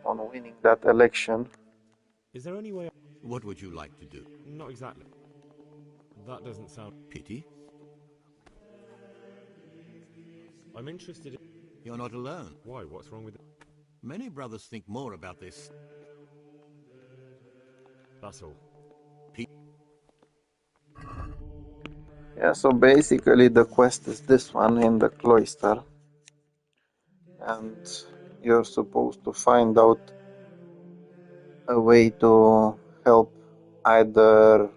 on winning that election. Is there any way... What would you like to do? Not exactly. That doesn't sound... Pity? I'm interested in... You're not alone. Why? What's wrong with it? Many brothers think more about this. That's all. Yeah, so basically the quest is this one in the cloister, and you're supposed to find out a way to help either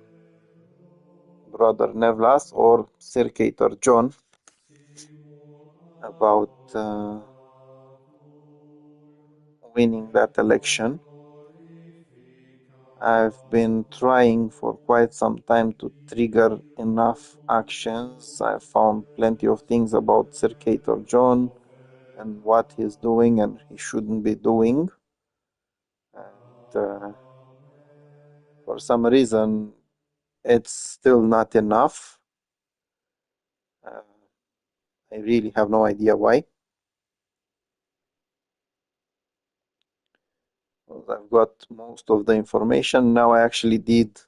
Brother Nevlas or Circator John about winning that election. I've been trying for quite some time to trigger enough actions. I found plenty of things about Circator John and what he's doing and he shouldn't be doing. And for some reason, it's still not enough. I really have no idea why. I've got most of the information. Now I actually did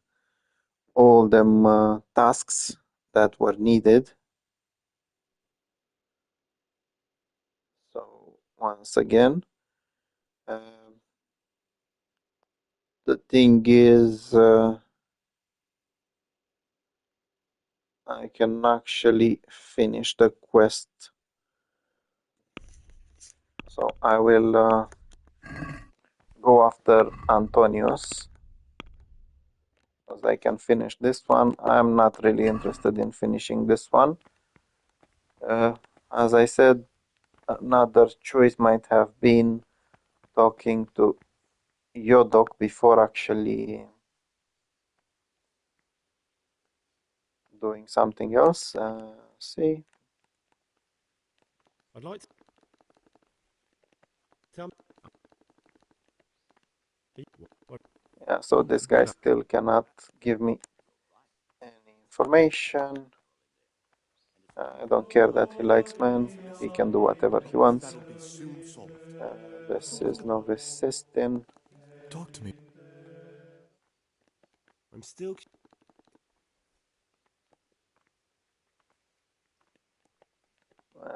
all them tasks that were needed. So once again, the thing is, I can actually finish the quest. So I will go after Antonius, because I can finish this one. I'm not really interested in finishing this one. As I said, another choice might have been talking to Yodok before actually doing something else. See. I'd like to tell me. What? Yeah, so this guy still cannot give me any information. I don't care that he likes men. He can do whatever he wants. That'll be soon solved. This is Novice Sistine. Talk to me. I'm still.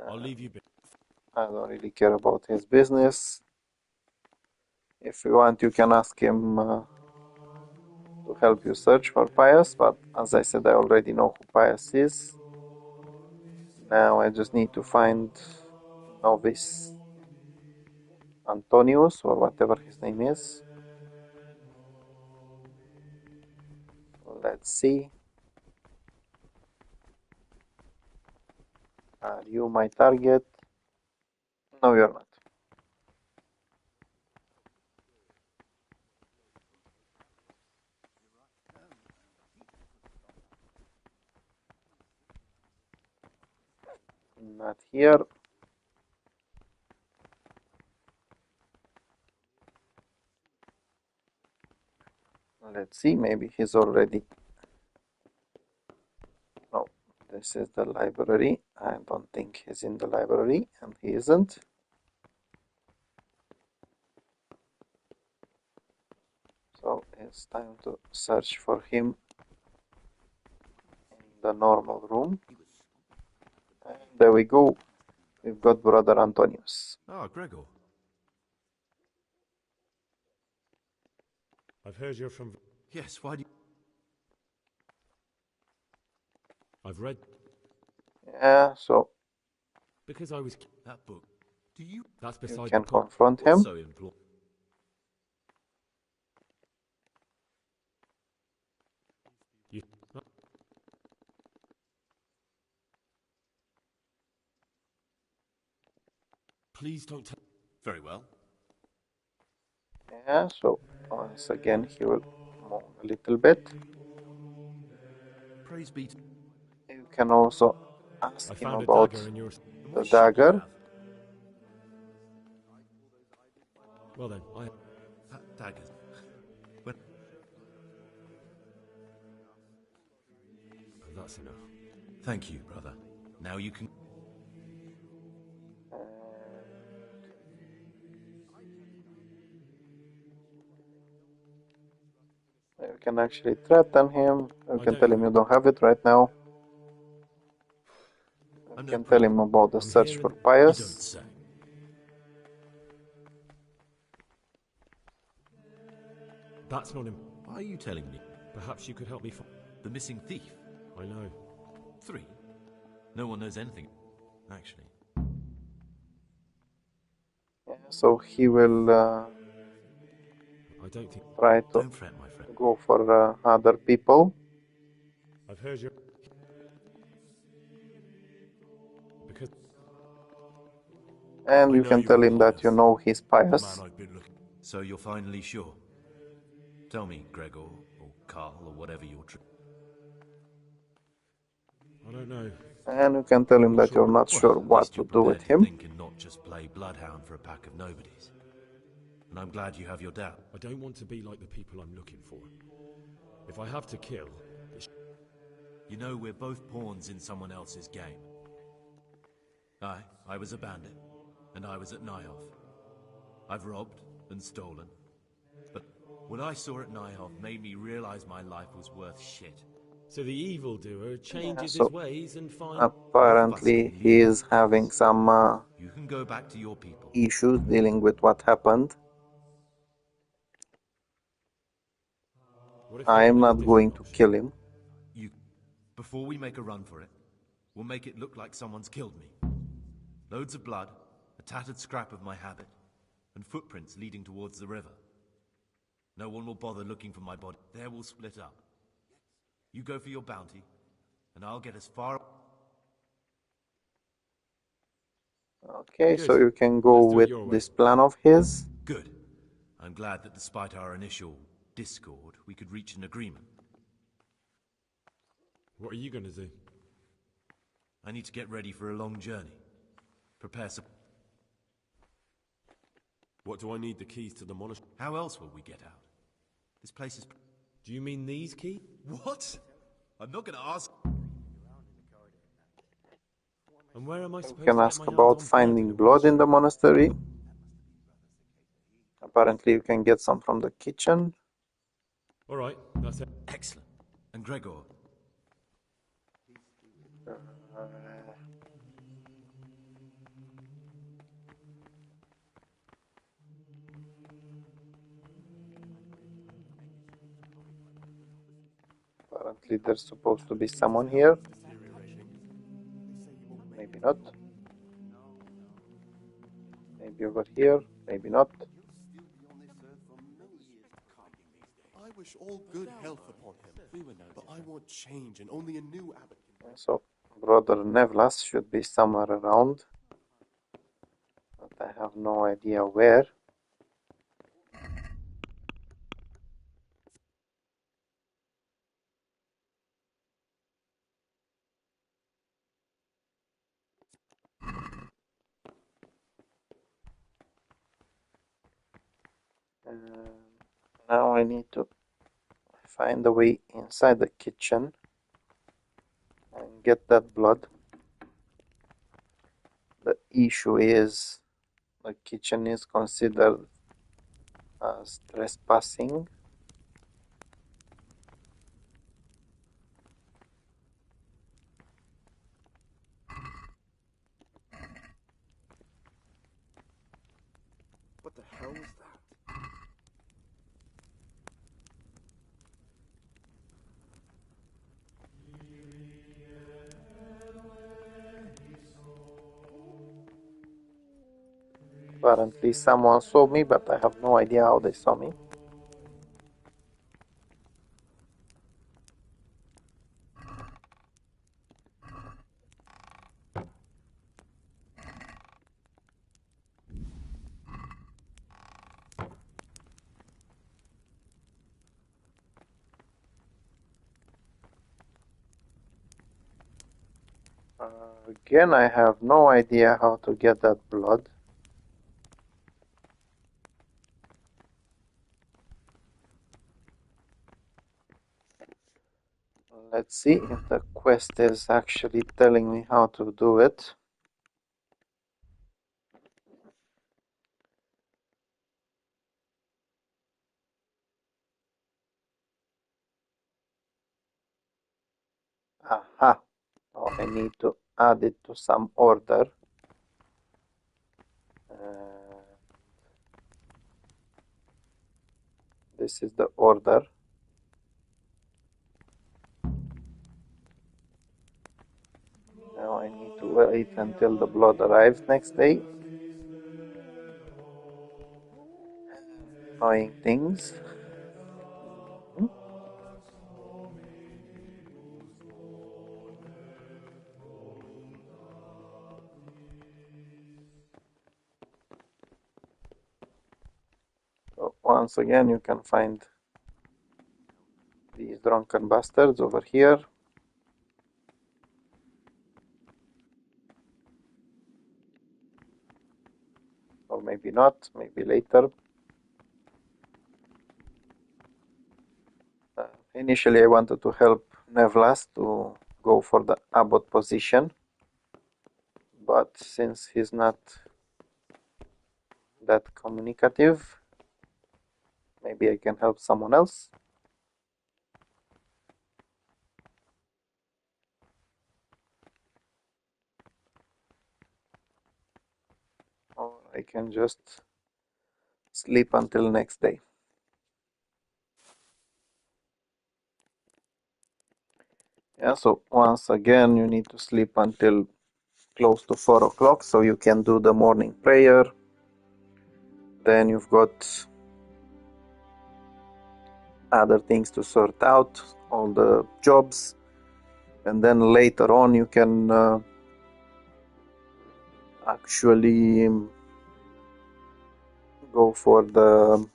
I'll leave you be. I don't really care about his business. If you want, you can ask him to help you search for Pious, but as I said, I already know who Pious is. Now I just need to find Novice Antonius, or whatever his name is. Let's see. Are you my target? No, you're not. Not here. Let's see, maybe he's already... No, this is the library. I don't think he's in the library, and he isn't. So it's time to search for him in the normal room. And there we go. We've got Brother Antonius. Ah, Gregor. I've heard you're from. Yes, why do you... I've read. Yeah, so Because I was. That book. Do you... That's you beside can the point. confront him. So implore. You. Please don't tell... Very well. Yeah, so once again he will move a little bit. Praise be to... You can also ask I him found a about dagger in your. the dagger. Well then, I. That dagger. When... That's enough. Thank you, brother. Now you can. You can actually threaten him. You I can don't tell him know. you don't have it right now. You I'm no can tell priest. him about the I'm search here for in- You don't Pious. say. That's not him. Why are you telling me? Perhaps you could help me find... The missing thief? I know. 3? No one knows anything, actually. Yeah, so he will I don't think... try to Don't fret, my friend. go for other people. I've heard you... Because... And you can tell him that you know he's pious. I've been looking. So you're finally sure? Tell me, Gregor, or Carl, or whatever your I don't know. And you can tell him that you're not sure at what least to you're do with prepared to him. think and not just play bloodhound for a pack of nobodies. And I'm glad you have your doubt. I don't want to be like the people I'm looking for. If I have to kill... You know, we're both pawns in someone else's game. I was a bandit, and I was at Nyhoff. I've robbed and stolen. But what I saw at Nyhoff made me realize my life was worth shit. So the evildoer changes so his ways and finds... Apparently he is having some You can go back to your people. issues dealing with what happened. What if I they am make a not different going to option? kill him. Before we make a run for it, we'll make it look like someone's killed me. Loads of blood, a tattered scrap of my habit, and footprints leading towards the river. No one will bother looking for my body. There we'll split up. You go for your bounty, and I'll get as far... Okay, Good. so you can go Let's do it with your way. this plan of his. Good. I'm glad that despite our initial discord, we could reach an agreement. What are you going to do? I need to get ready for a long journey. Prepare some... What do I need the keys to the monastery? How else will we get out? This place is... Do you mean these keys? What? I'm not going to ask... And where am I You supposed can to ask get my about hands on finding blood in the monastery. Apparently you can get some from the kitchen. Alright, that's it. Excellent. And Gregor? Apparently there's supposed to be someone here. Maybe not. Maybe over here. Maybe not. I wish all good health upon him, but I want change, and only a new abbot can... So Brother Nevlas should be somewhere around, but I have no idea where. Now I need to find a way inside the kitchen and get that blood. The issue is the kitchen is considered as trespassing. What the hell was that? Apparently someone saw me, but I have no idea how they saw me. Again, I have no idea how to get that blood. Let's see if the quest is actually telling me how to do it. Aha! Now I need to add it to some order. This is the order. Now I need to wait until the blood arrives next day. Annoying things. So once again, you can find these drunken bastards over here. Or maybe not, maybe later. Initially I wanted to help Nevlas to go for the abbot position, but since he's not that communicative, maybe I can help someone else. Or I can just sleep until next day. Yeah, so once again you need to sleep until close to 4 o'clock so you can do the morning prayer. Then you've got other things to sort out, all the jobs, and then later on you can actually go for the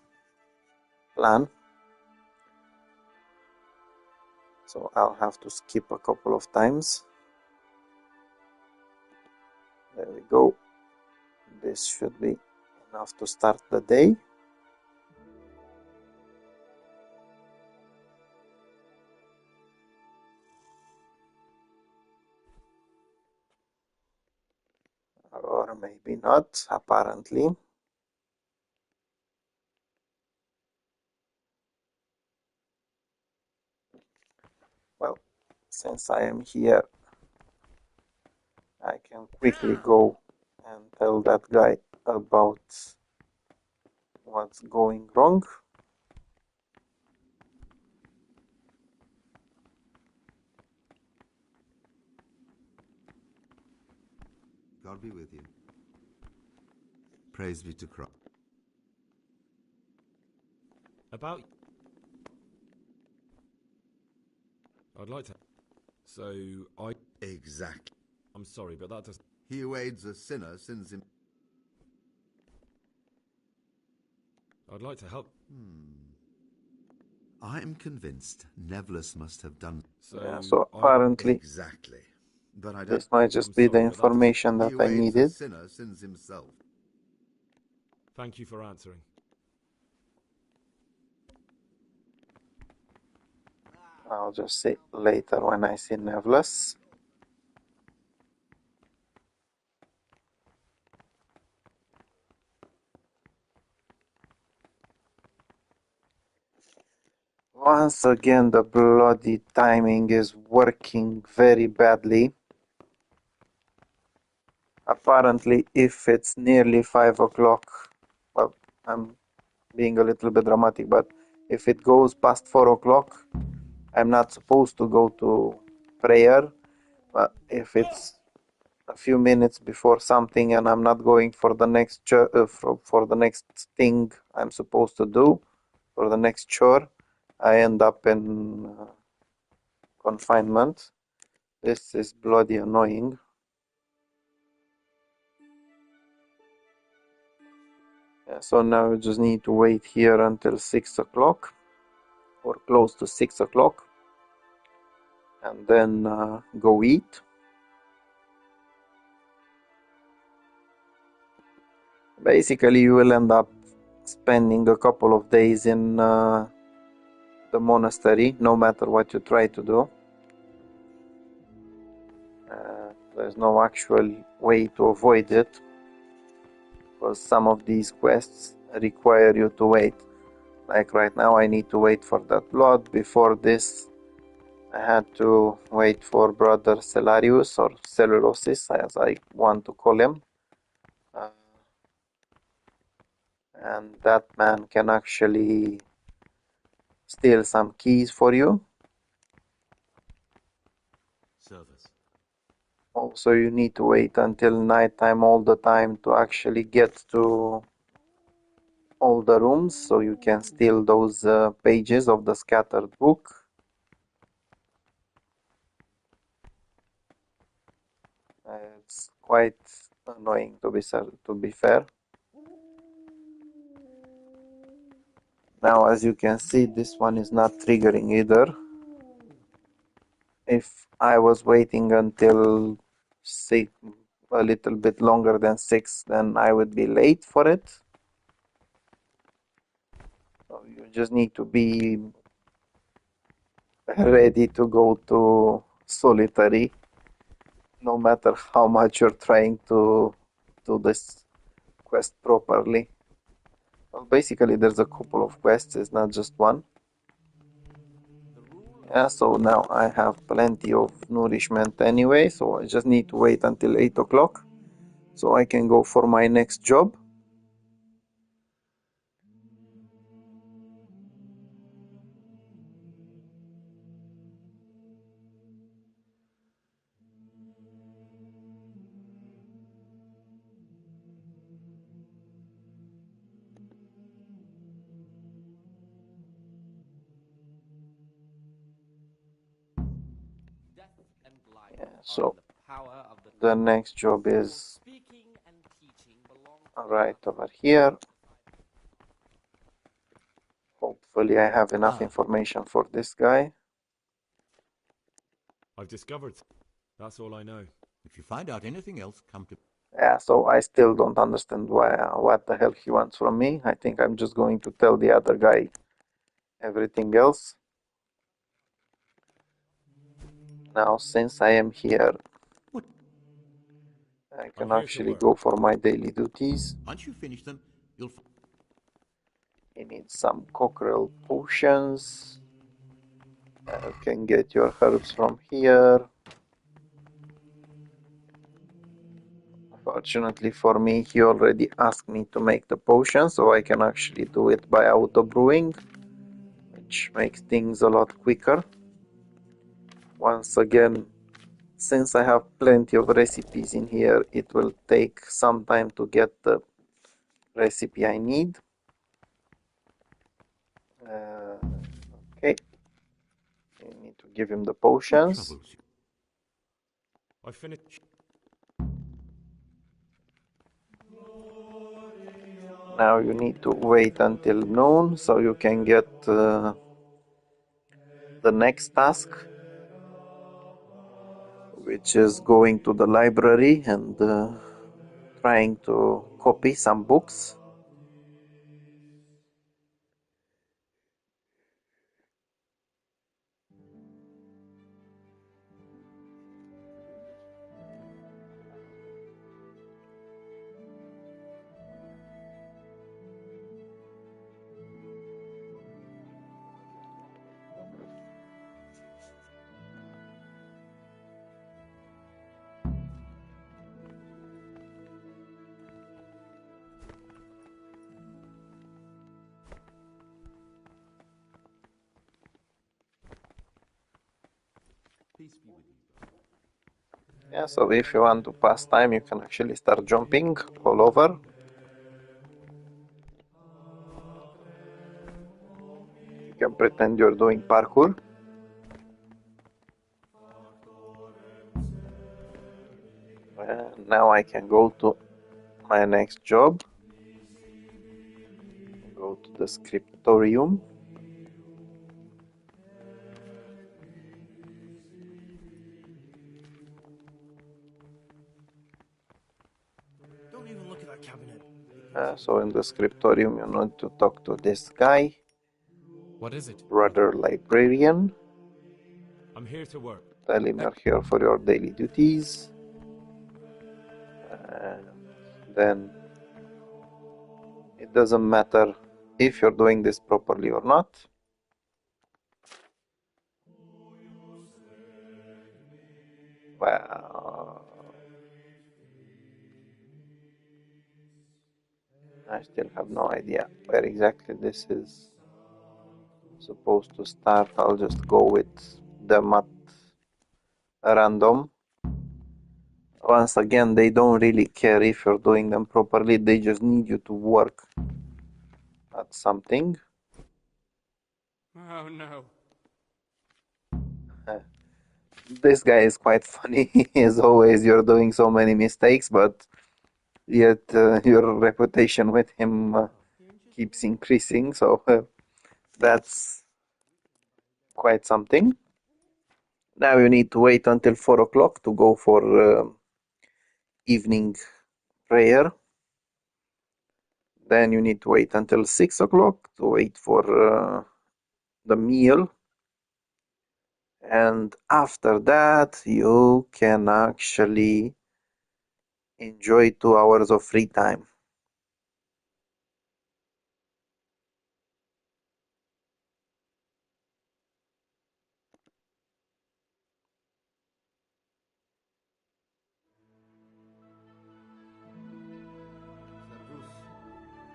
plan. So I'll have to skip a couple of times. There we go. This should be enough to start the day. Or maybe not, apparently. Well, since I am here, I can quickly go and tell that guy about what's going wrong. God be with you. Praise be to Christ. About... I'd like to... So, Exactly. I'm sorry, but that doesn't... He who aids a sinner sins him. I'd like to help. I am convinced Nevlus must have done... So apparently... Exactly. But I don't... This might just be the information that I needed. He who aids a sinner sins himself. Thank you for answering. I'll just say later when I see Nevlus. Once again, the bloody timing is working very badly. Apparently, if it's nearly 5 o'clock, well, I'm being a little bit dramatic, but if it goes past 4 o'clock, I'm not supposed to go to prayer. But if it's a few minutes before something and I'm not going for the next for the next thing I'm supposed to do, for the next chore, I end up in confinement. This is bloody annoying. Yeah, so now we just need to wait here until 6 o'clock or close to 6 o'clock and then go eat. Basically, you will end up spending a couple of days in the monastery, no matter what you try to do. There's no actual way to avoid it, because some of these quests require you to wait. Like right now, I need to wait for that blood. Before this, I had to wait for Brother Celarius, or Cellulosis, as I want to call him. And that man can actually steal some keys for you. Service. Also, you need to wait until nighttime all the time to actually get to all the rooms, so you can steal those pages of the scattered book. It's quite annoying to be fair. Now, as you can see, this one is not triggering either. If I was waiting until a little bit longer than 6, then I would be late for it. So you just need to be ready to go to solitary, no matter how much you're trying to do this quest properly. Well, basically, there's a couple of quests, it's not just one. Yeah, so now I have plenty of nourishment anyway, so I just need to wait until 8 o'clock so I can go for my next job. Death and life Yeah, are so in the power of the the tongue. next job So is speaking and teaching belong to the right tongue. over here. Hopefully I have enough Ah. information for this guy. I've discovered. That's all I know. If you find out anything else, come to... Yeah, so I still don't understand what the hell he wants from me. I think I'm just going to tell the other guy everything else. Now, since I am here, I can actually go for my daily duties. Once you finish them, you'll... You need some cockerel potions. You can get your herbs from here. Fortunately for me, he already asked me to make the potion, so I can actually do it by auto brewing, which makes things a lot quicker. Once again, since I have plenty of recipes in here, it will take some time to get the recipe I need. Okay, you need to give him the potions. I finished. Now you need to wait until noon so you can get the next task, which is going to the library and trying to copy some books. Yeah, so if you want to pass time, you can actually start jumping all over. You can pretend you're doing parkour. Now I can go to my next job. Go to the scriptorium. Don't even look at that cabinet. So in the scriptorium, you need to talk to this guy. What is it? Brother librarian. I'm here to work. Tell him you're here for your daily duties. Then it doesn't matter if you're doing this properly or not. Well, I still have no idea where exactly this is. Supposed to start, I'll just go with them at random. Once again, they don't really care if you're doing them properly, they just need you to work at something. Oh no. This guy is quite funny. As always, you're doing so many mistakes, but yet your reputation with him keeps increasing, so that's quite something. Now you need to wait until 4 o'clock to go for evening prayer. Then you need to wait until 6 o'clock to wait for the meal. And after that, you can actually enjoy 2 hours of free time.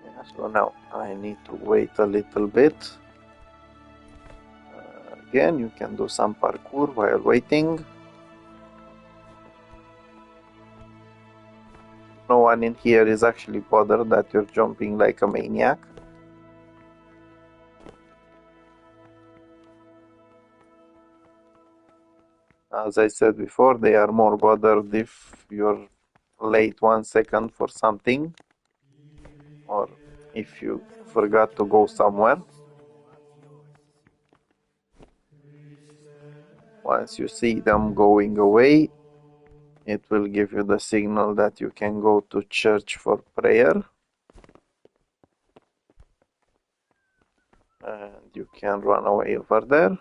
Yeah, so now I need to wait a little bit. Again, you can do some parkour while waiting. No one in here is actually bothered that you're jumping like a maniac. As I said before, they are more bothered if you're late 1 second for something, or if you forgot to go somewhere. Once you see them going away, it will give you the signal that you can go to church for prayer. And you can run away over there.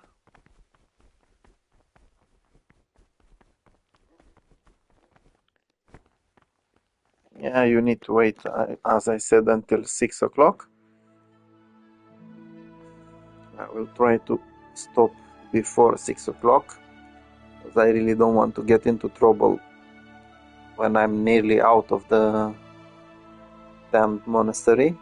Yeah, you need to wait, as I said, until 6 o'clock. I will try to stop before 6 o'clock, because I really don't want to get into trouble when I'm nearly out of the damned monastery.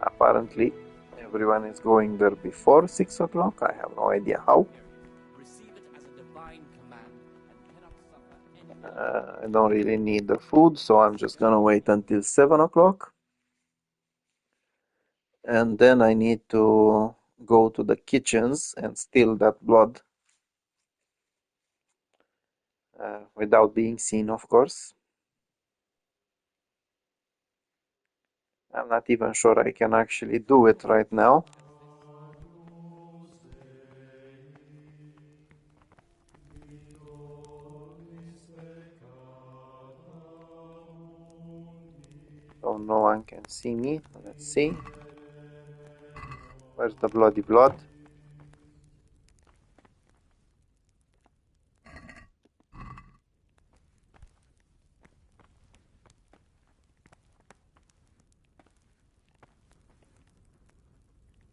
Apparently, everyone is going there before 6 o'clock. I have no idea how. Receive it as a divine command and cannot suffer any I don't really need the food, so I'm just gonna wait until 7 o'clock. And then I need to go to the kitchens and steal that blood. Without being seen, of course. I'm not even sure I can actually do it right now. So no one can see me. Let's see. Where's the bloody blood?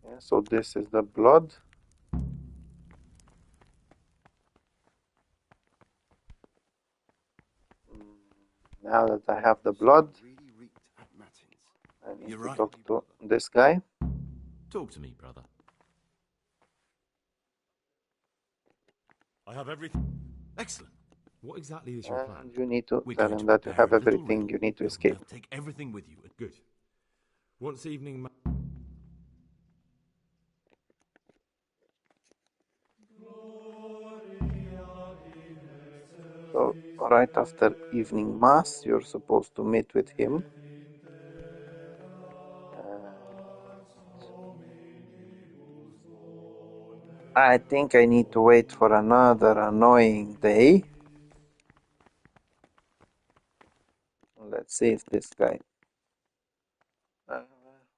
Yeah, so this is the blood. Now that I have the blood, I need You're to right. talk to this guy. Talk to me, brother. I have everything. Excellent. What exactly is your plan? And you need to We're tell going him to that you prepare have a little everything riddle. you need to You'll escape. take everything with you. Good. Once evening. So right after evening mass, you're supposed to meet with him. I think I need to wait for another annoying day. Let's see if this guy...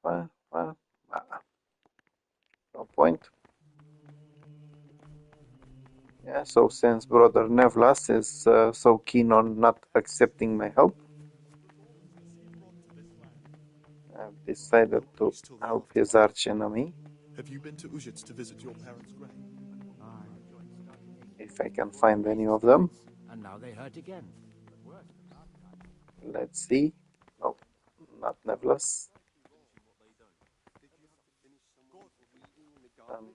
no point. Yeah, so since Brother Nevlas is so keen on not accepting my help, I've decided to help his arch enemy. Have you been to Ujits to visit your parents' grave? If I can find any of them. And now they hurt again. Let's see. No, not Nevlas.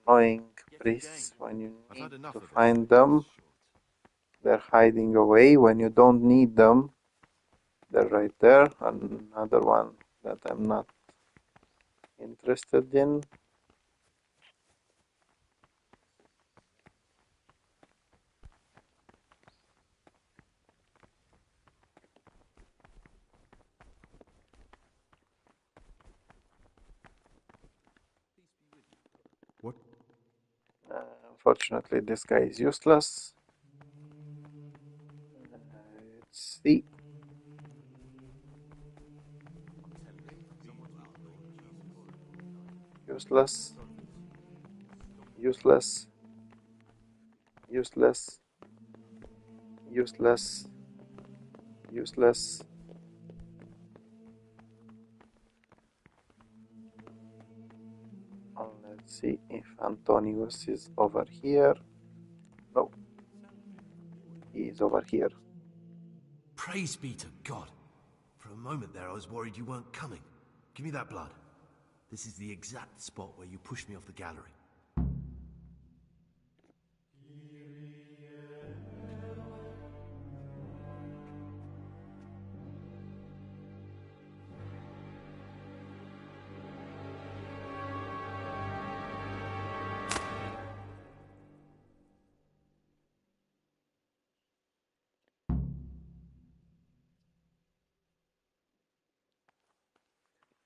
Annoying priests when you need to find them. They're hiding away when you don't need them. They're right there. Another one that I'm not interested in. What? Unfortunately, this guy is useless. Let's see. Useless. Useless. Useless. Useless. Useless. Let's see if Antonius is over here. No. He is over here. Praise be to God. For a moment there I was worried you weren't coming. Give me that blood. This is the exact spot where you pushed me off the gallery.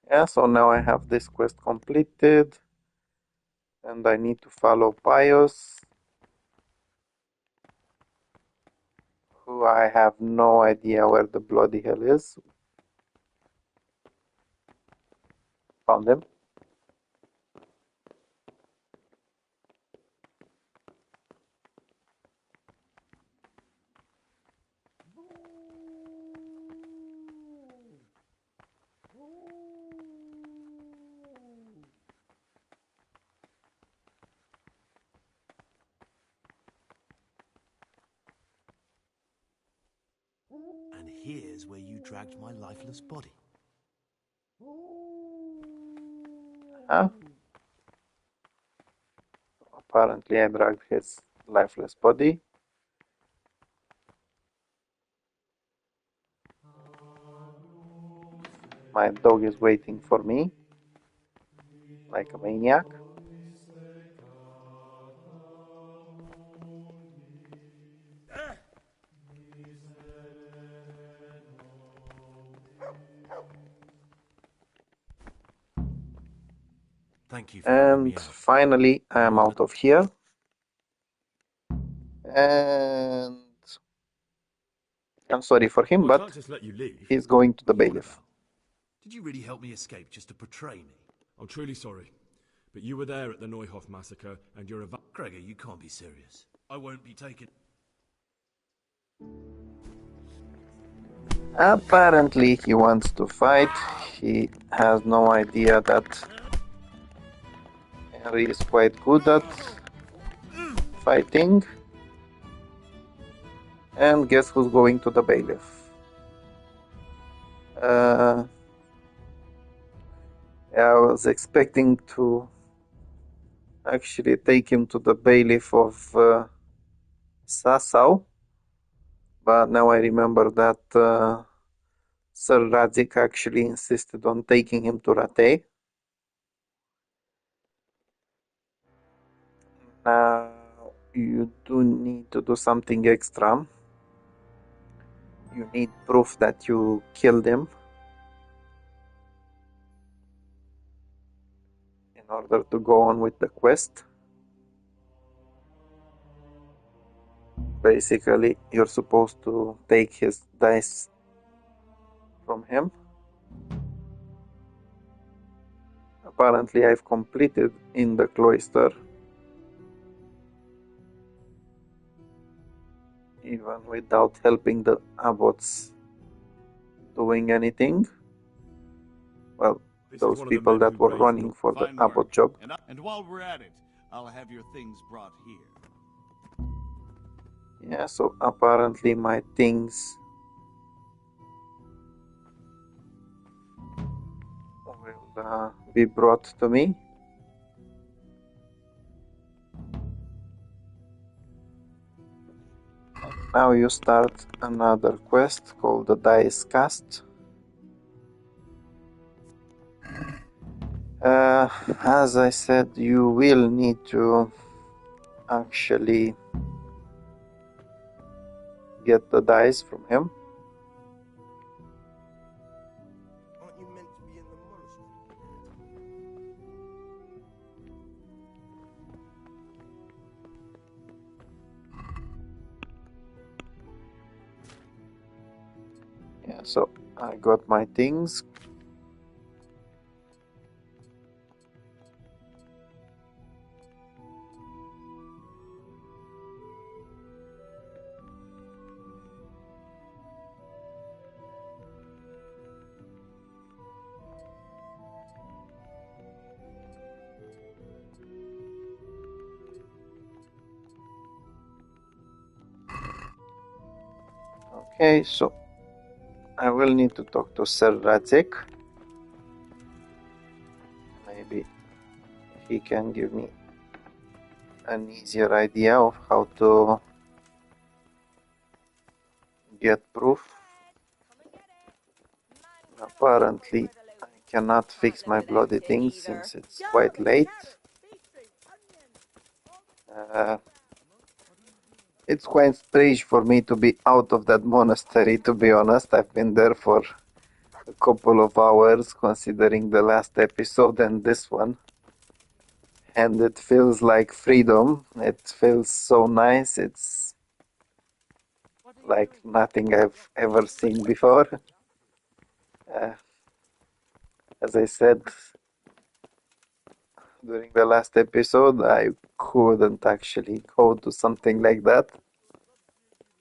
Yeah, so now I have this quest completed. And I need to follow Pious, who I have no idea where the bloody hell is. Found him. And here's where you dragged my lifeless body. Huh? Apparently I dragged his lifeless body. My dog is waiting for me, like a maniac. Thank you for helping me And out. finally I am out of here. And I'm sorry for him, I but can't just let you leave. he's going to the What are you on bailiff. about? Did you really help me escape just to betray me? I'm truly sorry. But you were there at the Neuhoff massacre, and you're a... Gregor, you can't be serious. I won't be taken... Apparently he wants to fight. He has no idea that Henry is quite good at fighting. And guess who's going to the bailiff? I was expecting to actually take him to the bailiff of Sassau, but now I remember that Sir Radzik actually insisted on taking him to Rate. Now you do need to do something extra. You need proof that you killed him in order to go on with the quest. Basically, you're supposed to take his dice from him. Apparently, I've completed in the cloister, even without helping the abbots doing anything. Well, those people that were running for the abbot job. And while we're at it, I'll have your things brought here. Yeah, so apparently my things will be brought to me. Now you start another quest called the Dice Cast. As I said, you will need to actually get the dice from him. Aren't you meant to be in the monastery? Yeah, so I got my things. Okay, so I will need to talk to Sir Radzik. Maybe he can give me an easier idea of how to get proof. Apparently, I cannot fix my bloody things since it's quite late. It's quite strange for me to be out of that monastery, to be honest. I've been there for a couple of hours, considering the last episode and this one. And it feels like freedom. It feels so nice. It's like nothing I've ever seen before. As I said during the last episode, I couldn't actually go to something like that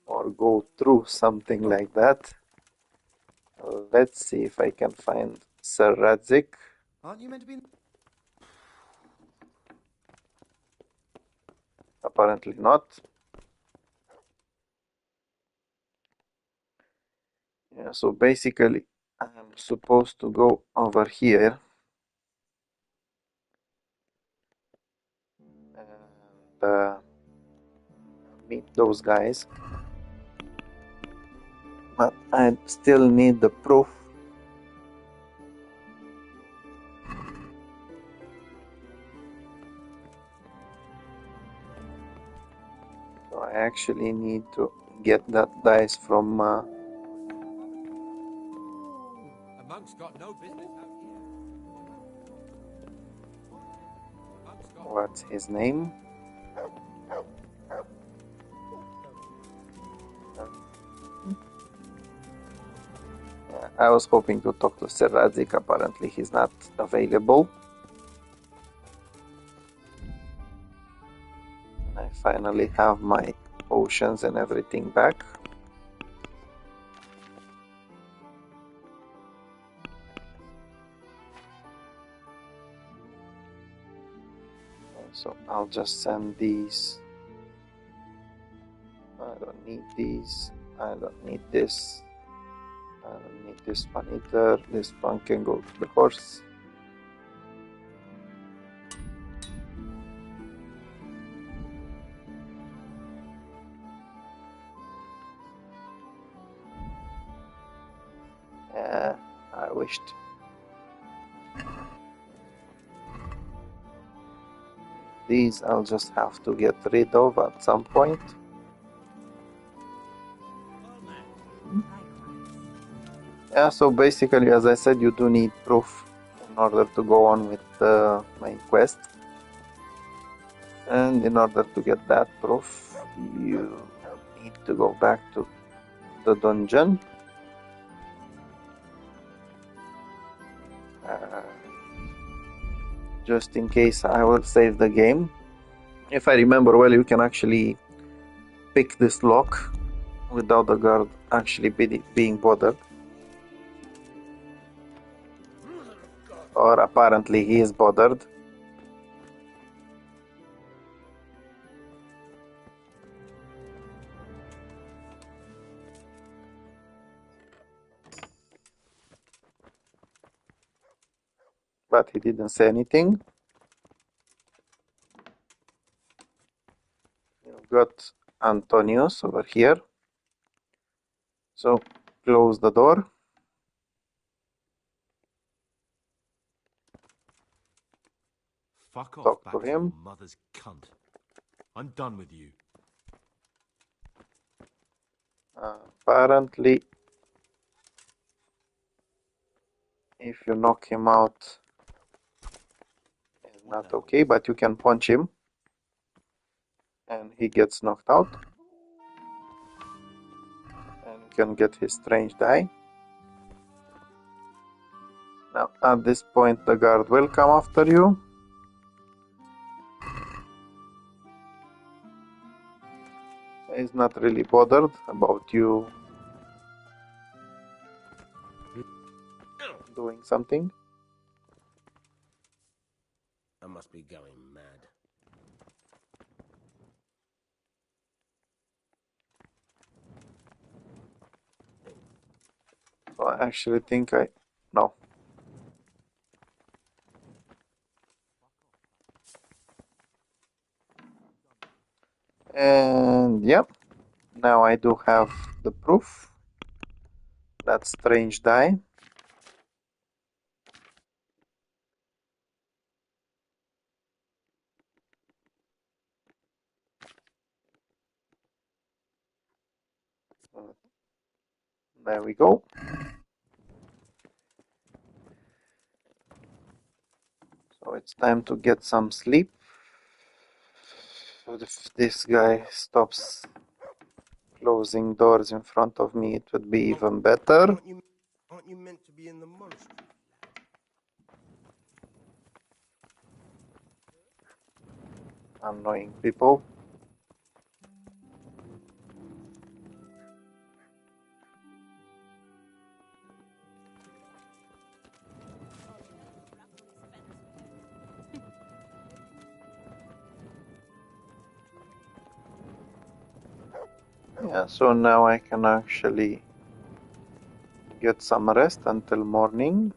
or go through something like that. Let's see if I can find Sir Radzik. Aren't you meant to be... Apparently not. Yeah, so basically I'm supposed to go over here and meet those guys. But I still need the proof. So I actually need to get that dice from A monk's got no business out here. what's his name? Yeah, I was hoping to talk to Sir Radzik. Apparently he's not available. I finally have my potions and everything back. So I'll just send these. I don't need these. I don't need this. I don't need this one either. This one can go to the horse. I wished. These I'll just have to get rid of at some point. Yeah, so basically, as I said, you do need proof in order to go on with the main quest. And in order to get that proof, you need to go back to the dungeon. Just in case I will save the game. If I remember well, you can actually pick this lock without the guard actually being bothered. Or apparently he is bothered. But he didn't say anything. You've got Antonius over here. So close the door. Fuck off Talk back to to your him. mother's cunt. I'm done with you. Apparently, if you knock him out, it's not okay, but you can punch him and he gets knocked out. And you can get his strange die. Now, at this point, the guard will come after you. He's not really bothered about you doing something. I must be going mad. So I actually think no. And yep, now I do have the proof. That strange die. There we go. So it's time to get some sleep. If this guy stops closing doors in front of me, it would be even better. Aren't you meant to be in the monastery? Annoying people. Yeah, so now I can actually get some rest until morning.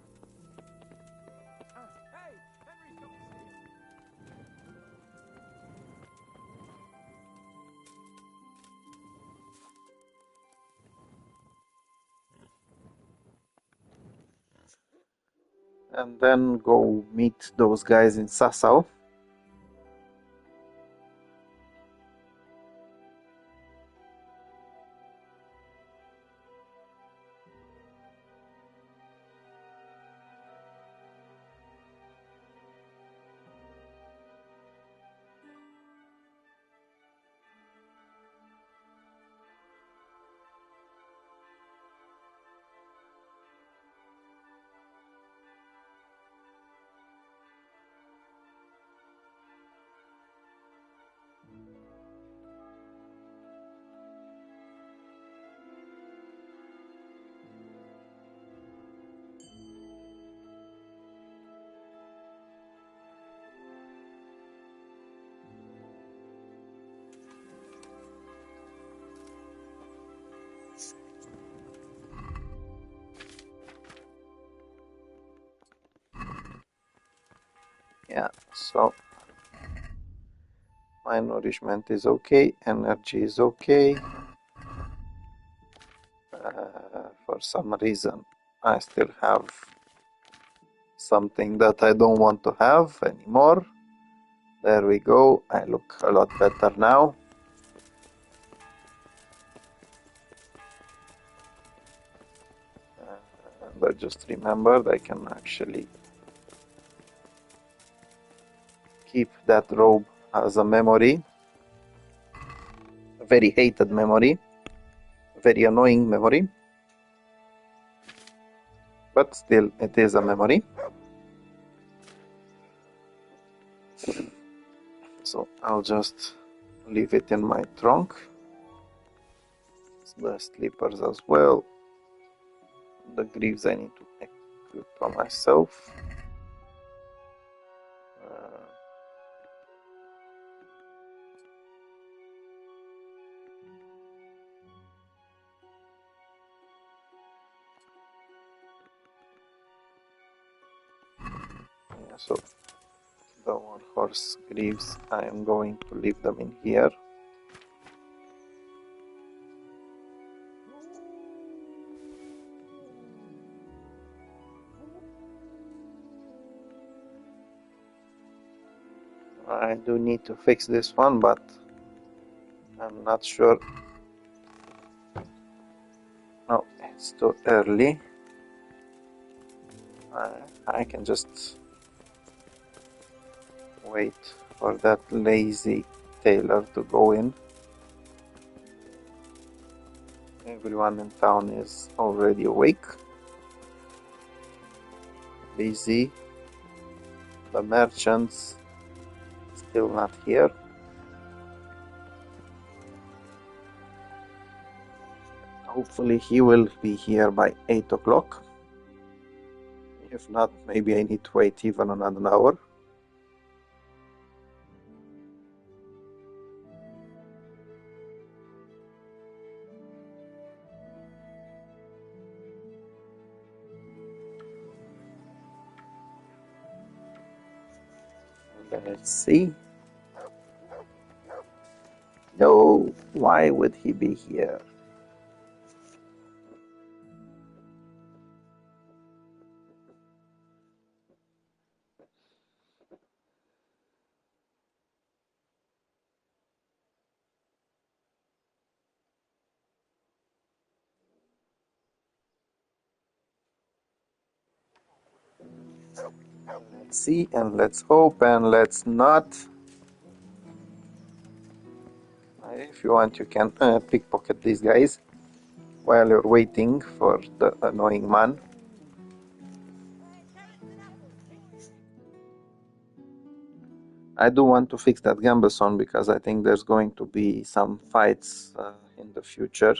And then go meet those guys in Sassau. Yeah, so my nourishment is okay, energy is okay. For some reason, I still have something that I don't want to have anymore. There we go. I look a lot better now. And I just remembered I can actually keep that robe as a memory. A very hated memory. A very annoying memory. But still, it is a memory. So I'll just leave it in my trunk. The slippers as well. The greaves I need to equip on myself. So the one horse greaves, I am going to leave them in here. I do need to fix this one, but I'm not sure. No, it's too early. I can just wait for that lazy tailor to go in. Everyone in town is already awake, busy. The merchants still not here. Hopefully he will be here by 8 o'clock. If not, maybe I need to wait even another hour. Let's see. No, why would he be here? Let's see and let's hope and let's not. If you want, you can pickpocket these guys while you're waiting for the annoying man. I do want to fix that gambeson because I think there's going to be some fights in the future,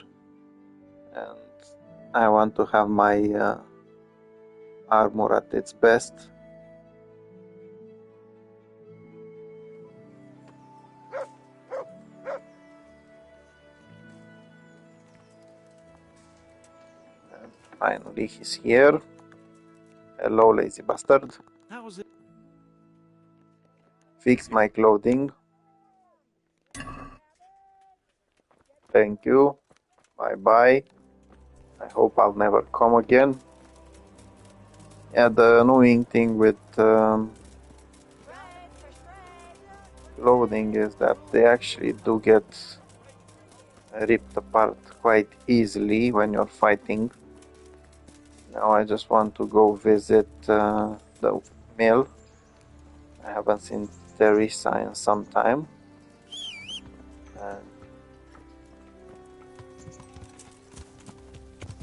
and I want to have my armor at its best. And finally he's here. Hello, lazy bastard. How was it? Fix my clothing. Thank you. Bye bye. I hope I'll never come again. Yeah, the annoying thing with clothing is that they actually do get ripped apart quite easily when you're fighting. Now I just want to go visit the mill. I haven't seen Teresa in some time. And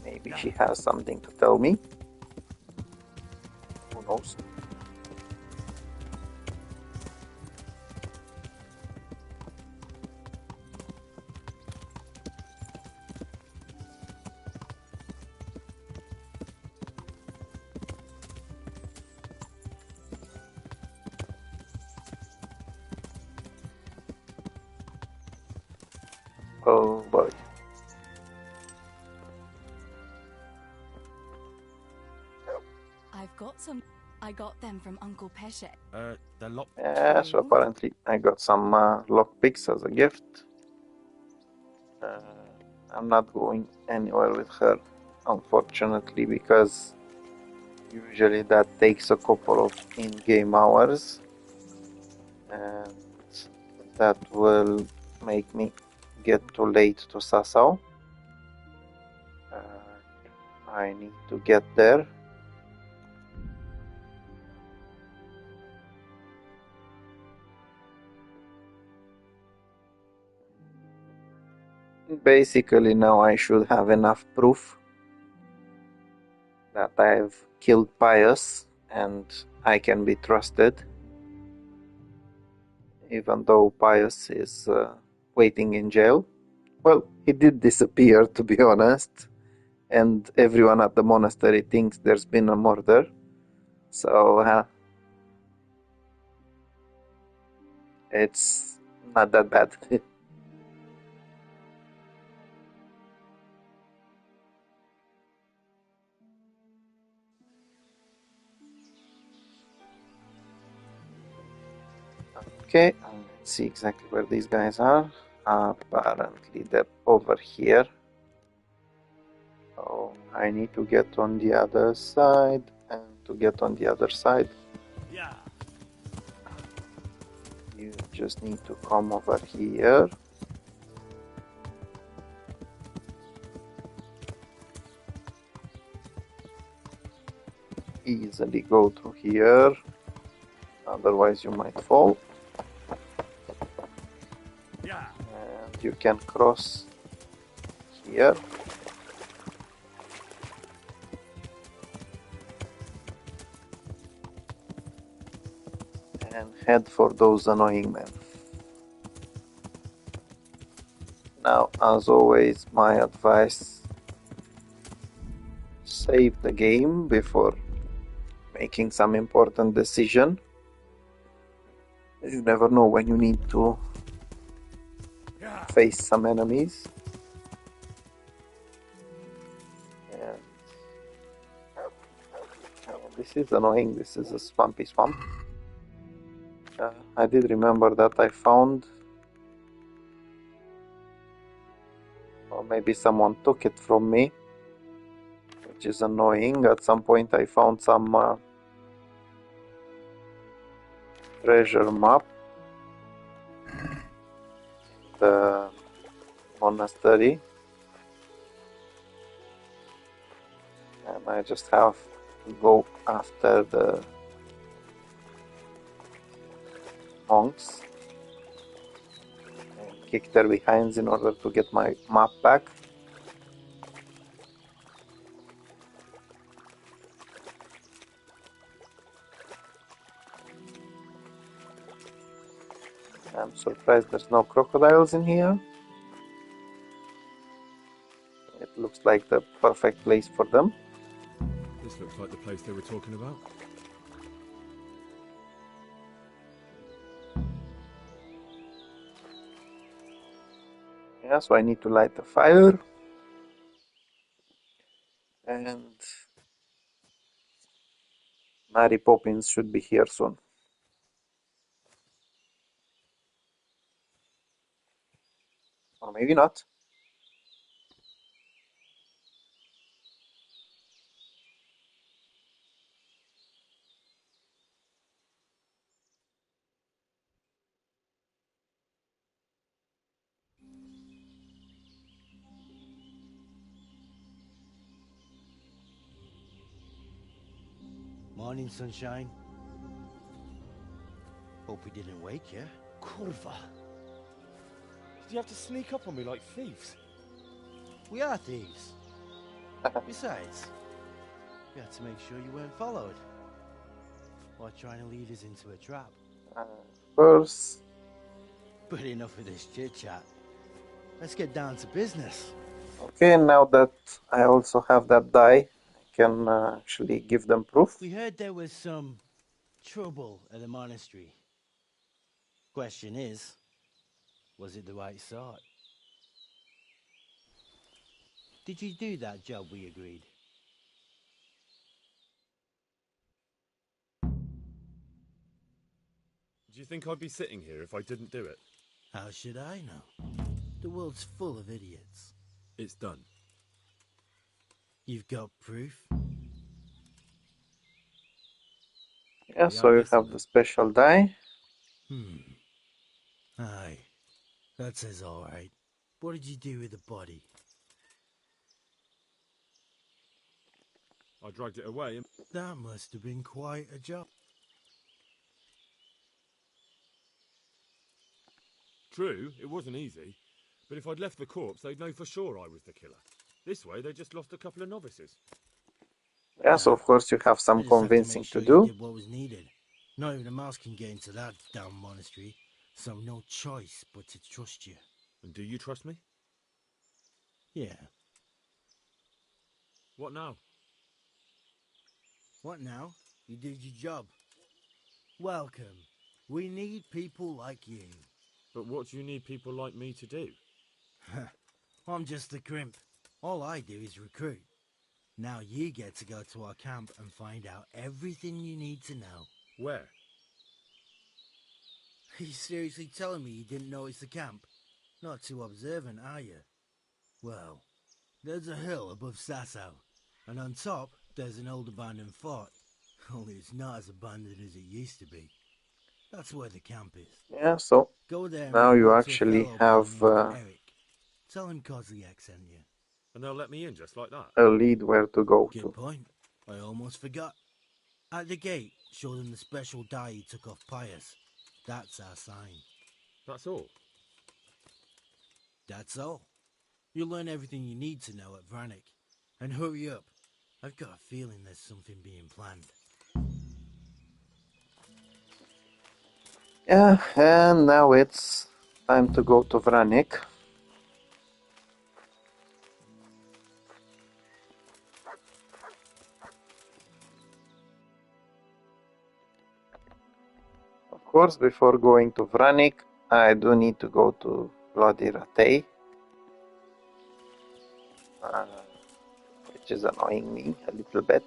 maybe she has something to tell me. Who knows? Oh boy. I've got some. I got them from Uncle Pesce. The lock. Yeah, so apparently I got some lockpicks as a gift. I'm not going anywhere with her, unfortunately, because usually that takes a couple of in-game hours, and that will make me get too late to Sasau. I need to get there. Basically now I should have enough proof that I've killed Pious and I can be trusted, even though Pious is waiting in jail. Well, he did disappear, to be honest, and everyone at the monastery thinks there's been a murder, so it's not that bad. Okay, let's see exactly where these guys are. Apparently they're over here. So I need to get on the other side, and to get on the other side, you just need to come over here. Easily go through here, otherwise you might fall. And you can cross here. And head for those annoying men. Now, as always, my advice, save the game before making some important decision. You never know when you need to face some enemies. And this is annoying. This is a swampy swamp. I did remember that I found, or maybe someone took it from me, which is annoying. At some point I found some treasure map, the monastery, and I just have to go after the monks and kick their behinds in order to get my map back. I'm surprised there's no crocodiles in here. It looks like the perfect place for them. This looks like the place they were talking about. Yeah, so I need to light the fire. And Mary Poppins should be here soon. Or maybe not. Morning, sunshine. Hope we didn't wake you. Kurva. Did you have to sneak up on me like thieves? We are thieves. Besides, we had to make sure you weren't followed. Or trying to lead us into a trap. Of course. But enough of this chit-chat. Let's get down to business. Okay, now that I also have that die, I can actually give them proof. We heard there was some trouble at the monastery. Question is, was it the right sort? Did you do that job we agreed? Do you think I'd be sitting here if I didn't do it? How should I know? The world's full of idiots. It's done. You've got proof? Yeah, so you have the special die. Aye. That says all right. What did you do with the body? I dragged it away and... That must have been quite a job. True, it wasn't easy. But if I'd left the corpse, they'd know for sure I was the killer. This way, they just lost a couple of novices. Yeah, so of course you have some convincing to do. You did what was needed. Not even a mouse can get into that damn monastery, so no choice but to trust you. And do you trust me? Yeah. What now? What now? You did your job. Welcome. We need people like you. But what do you need people like me to do? I'm just a crimp. All I do is recruit. Now you get to go to our camp and find out everything you need to know. Where? Are you seriously telling me you didn't notice the camp? Not too observant, are you? Well, there's a hill above Sasau, and on top there's an old abandoned fort. Only it's not as abandoned as it used to be. That's where the camp is. Yeah, so Go there and now you report to a actually fellow by the have name of Eric. Tell him Kozliak sent you. And they'll let me in just like that? a lead where to go Good to. point. I almost forgot. At the gate, show them the special dye he took off Pious. That's our sign. That's all? That's all. You'll learn everything you need to know at Vranik. And hurry up. I've got a feeling there's something being planned. Yeah, and now it's time to go to Vranik. Of course, before going to Vranik, I do need to go to Bloody Ratay, which is annoying me a little bit.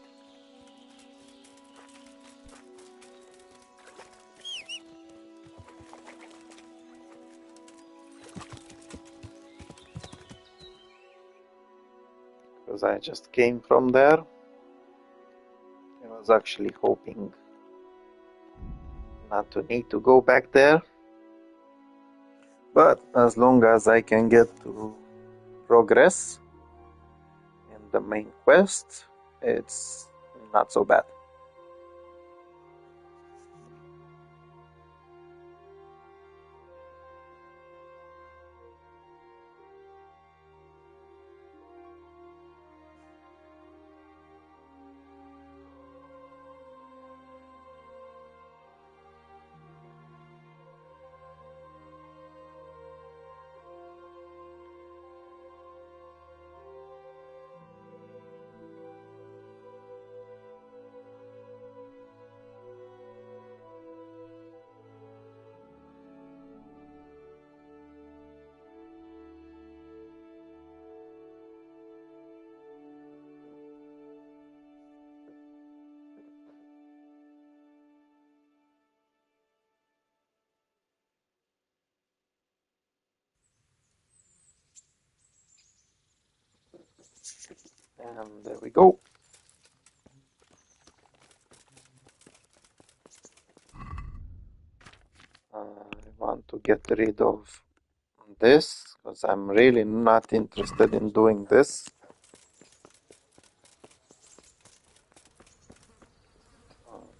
Because I just came from there. I was actually hoping not to need to go back there. But as long as I can get to progress in the main quest, it's not so bad. And there we go. I want to get rid of this because I'm really not interested in doing this.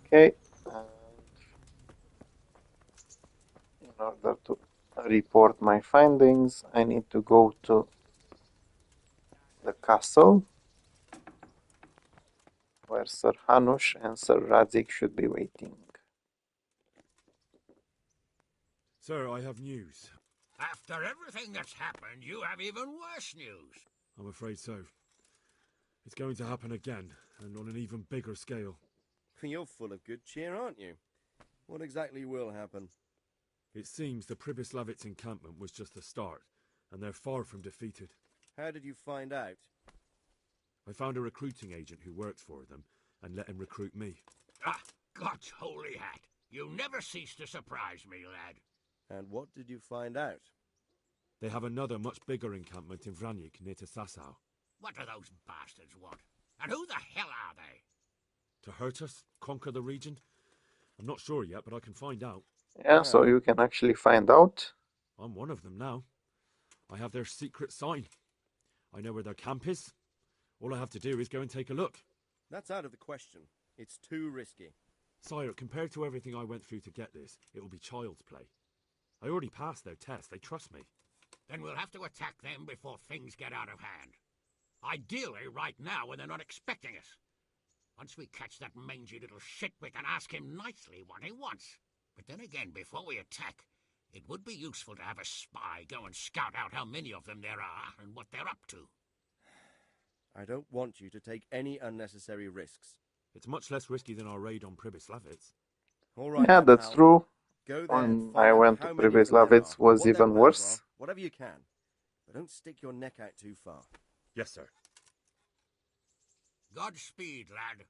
Okay, and in order to report my findings, I need to go to the castle where Sir Hanush and Sir Radzik should be waiting. Sir, I have news. After everything that's happened, you have even worse news. I'm afraid so. It's going to happen again, and on an even bigger scale. You're full of good cheer, aren't you? What exactly will happen? It seems the Pribyslavitz encampment was just the start, and they're far from defeated. How did you find out? I found a recruiting agent who works for them, and let him recruit me. Ah, God's holy hat! You never cease to surprise me, lad. And what did you find out? They have another much bigger encampment in Vranik near to Sasau. What do those bastards want? And who the hell are they? To hurt us? Conquer the region? I'm not sure yet, but I can find out. Yeah, so you can actually find out. I'm one of them now. I have their secret sign. I know where their camp is. All I have to do is go and take a look. That's out of the question. It's too risky. Sire, compared to everything I went through to get this, it will be child's play. I already passed their test. They trust me. Then we'll have to attack them before things get out of hand. Ideally right now when they're not expecting us. Once we catch that mangy little shit, we can ask him nicely what he wants. But then again, before we attack, it would be useful to have a spy go and scout out how many of them there are and what they're up to. I don't want you to take any unnecessary risks. It's much less risky than our raid on Pribyslavitz. All right, Yeah, that's pal. true. Go there When I went to Pribyslavitz what was their even plans worse. are, whatever you can. But don't stick your neck out too far. Yes, sir. Godspeed, lad.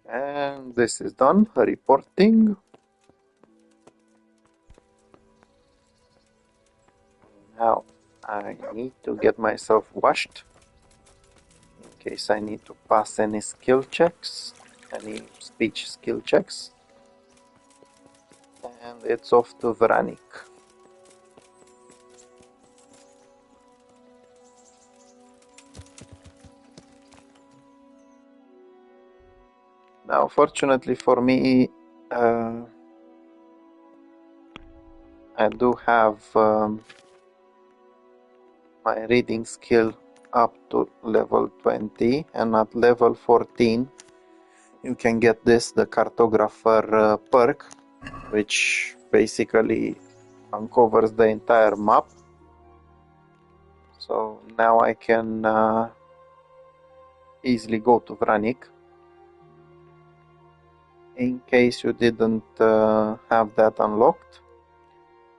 And this is done, reporting. Now I need to get myself washed in case I need to pass any skill checks, any speech skill checks. And it's off to Vranik. Now, fortunately for me, I do have my reading skill up to level 20, and at level 14 you can get this, the cartographer perk, which basically uncovers the entire map. So now I can easily go to Vranik. In case you didn't have that unlocked,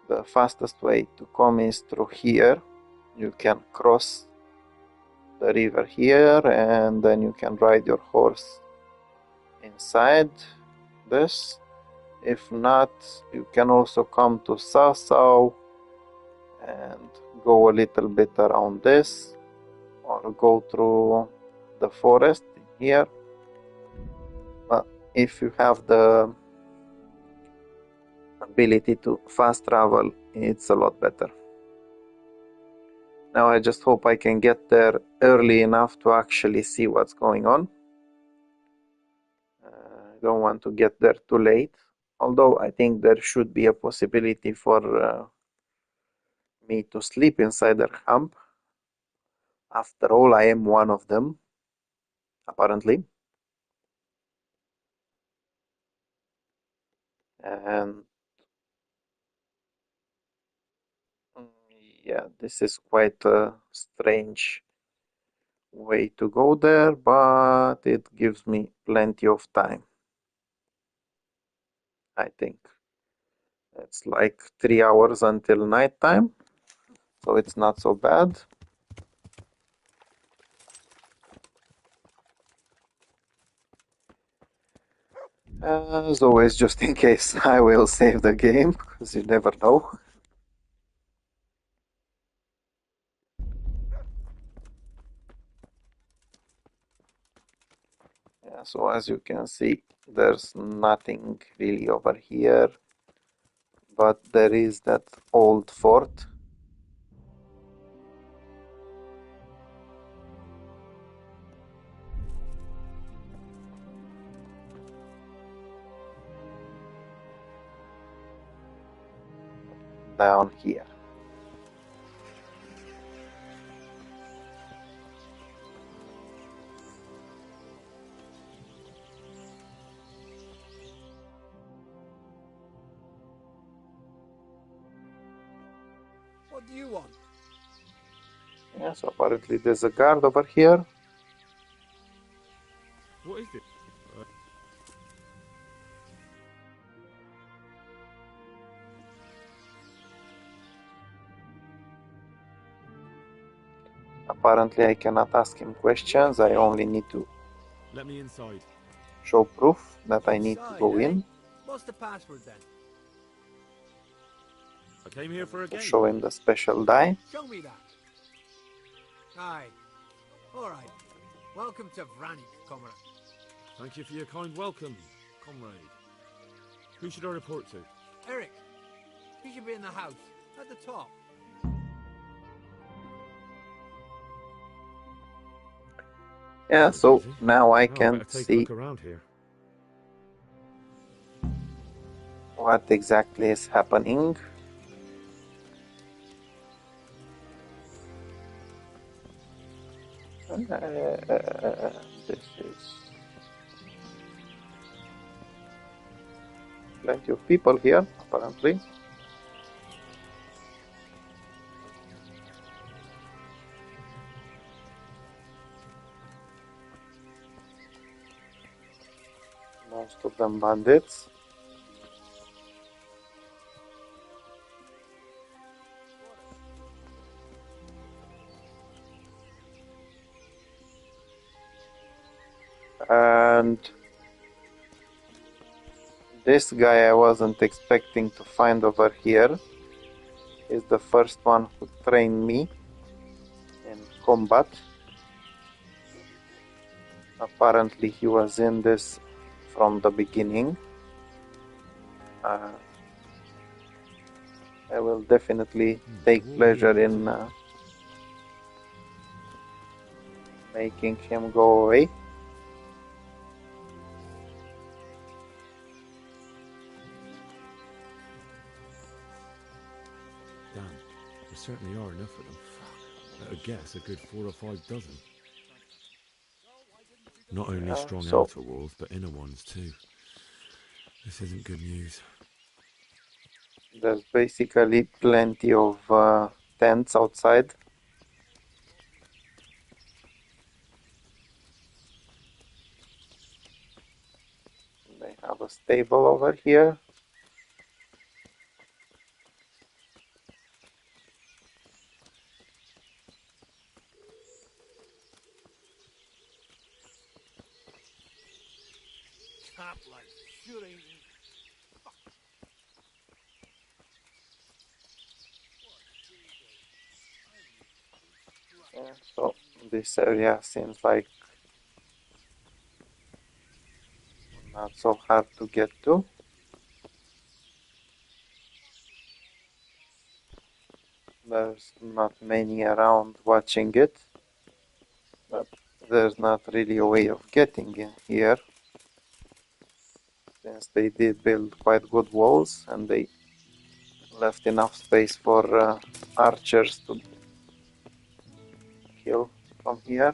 the fastest way to come is through here. You can cross the river here, and then you can ride your horse inside this. If not, you can also come to Sasau and go a little bit around this, or go through the forest here. But if you have the ability to fast travel, it's a lot better. Now I just hope I can get there early enough to actually see what's going on. I don't want to get there too late, although I think there should be a possibility for me to sleep inside their camp. After all, I am one of them, apparently. And yeah, this is quite a strange way to go there, but it gives me plenty of time, I think. It's like 3 hours until night time, so it's not so bad. As always, just in case, I will save the game, because you never know. Yeah, so as you can see, there's nothing really over here, but there is that old fort. Down here. What do you want? Yeah, so apparently there's a guard over here. What is it? Apparently I cannot ask him questions, I only need to Let me inside. show proof that I need to go in. What's the password then? I came here for a To game. show him the special die. Show me that. Aye. All right. Welcome to Vranik, comrade. Thank you for your kind welcome, comrade. Who should I report to? Eric. He should be in the house, at the top. Yeah, so now I Now can better take a see look around here. what exactly is happening. This is plenty of people here, apparently. Most of them bandits. And This guy I wasn't expecting to find over here. Is the first one who trained me in combat. Apparently he was in this from the beginning. I will definitely take pleasure in making him go away. Damn, there certainly are enough of them. At a guess, a good 4 or 5 dozen. Not only strong outer walls, but inner ones too. This isn't good news. There's basically plenty of tents outside. They have a stable over here. So this area seems like not so hard to get to. There's not many around watching it, but there's not really a way of getting in here, since they did build quite good walls and they left enough space for archers to kill from here.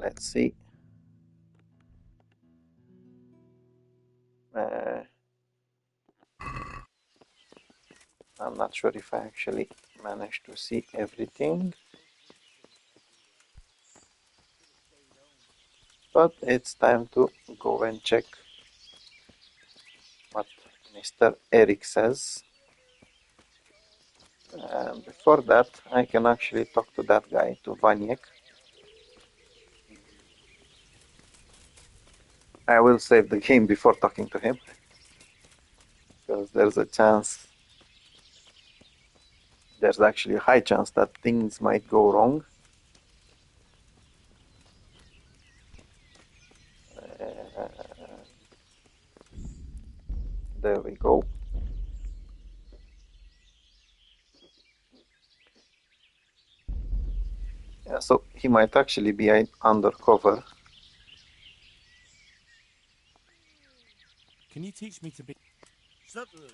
Let's see. I'm not sure if I actually managed to see everything, but it's time to go and check what Mr. Eric says. And before that, I can actually talk to that guy, to Vaniek. I will save the game before talking to him, because there's a chance, there's actually a high chance that things might go wrong. There we go. Yeah, so he might actually be undercover. Can you teach me to be... Certainly.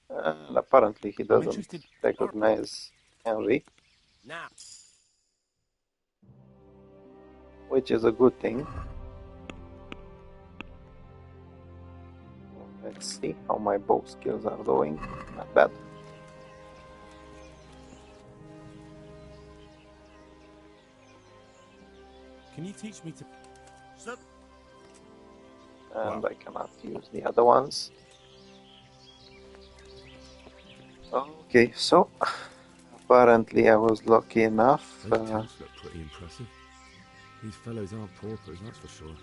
And apparently he doesn't recognize Henry, Now. which is a good thing. Let's see how my bow skills are going. Not bad. Can you teach me to... And I cannot use the other ones. Okay, so apparently I was lucky enough. Those tents look pretty impressive. These fellows aren't paupers, that's for sure.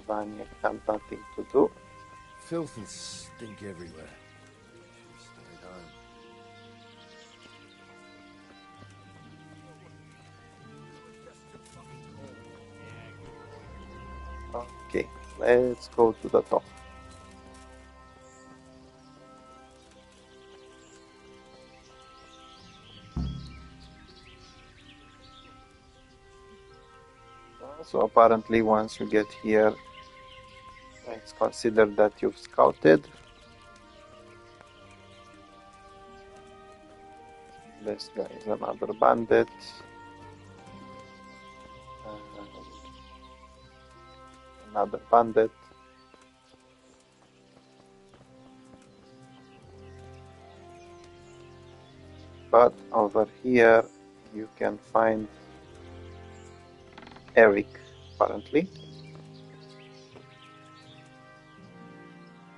Vaniek had nothing to do. Filth and stink everywhere. Should've stayed home. Okay, let's go to the top. So apparently once you get here, it's considered that you've scouted. This guy is another bandit. Another bandit. But over here you can find Eric, apparently.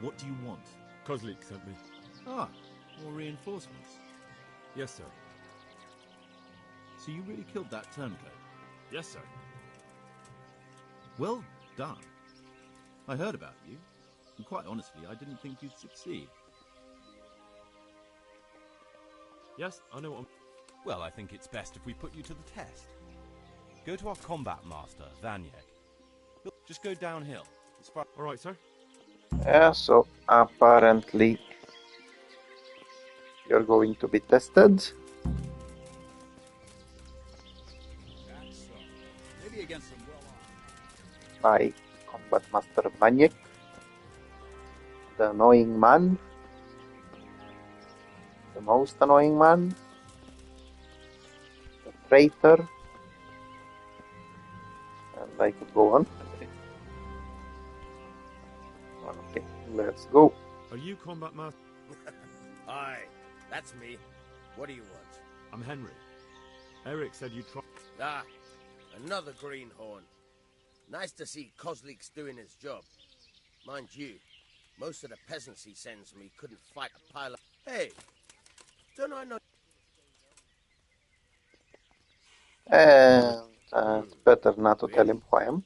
What do you want? Kozlik sent me. Ah, more reinforcements. Yes, sir. So you really killed that turncoat? Yes, sir. Well done. I heard about you, and quite honestly, I didn't think you'd succeed. Yes, I know what I'm... Well, I think it's best if we put you to the test. Go to our combat master, Vanyek. Just go downhill. As far... All right, sir. Yeah, so apparently you're going to be tested. Maybe against some By Combat Master Vanyek, the annoying man, the most annoying man, the traitor, and I could go on. Okay, let's go. Are you combat master? Aye, that's me. What do you want? I'm Henry. Eric said you tried... Ah, another greenhorn. Nice to see Kozlik's doing his job. Mind you, most of the peasants he sends me couldn't fight a pile of... Hey, don't I know... And it's better not to tell him who I am.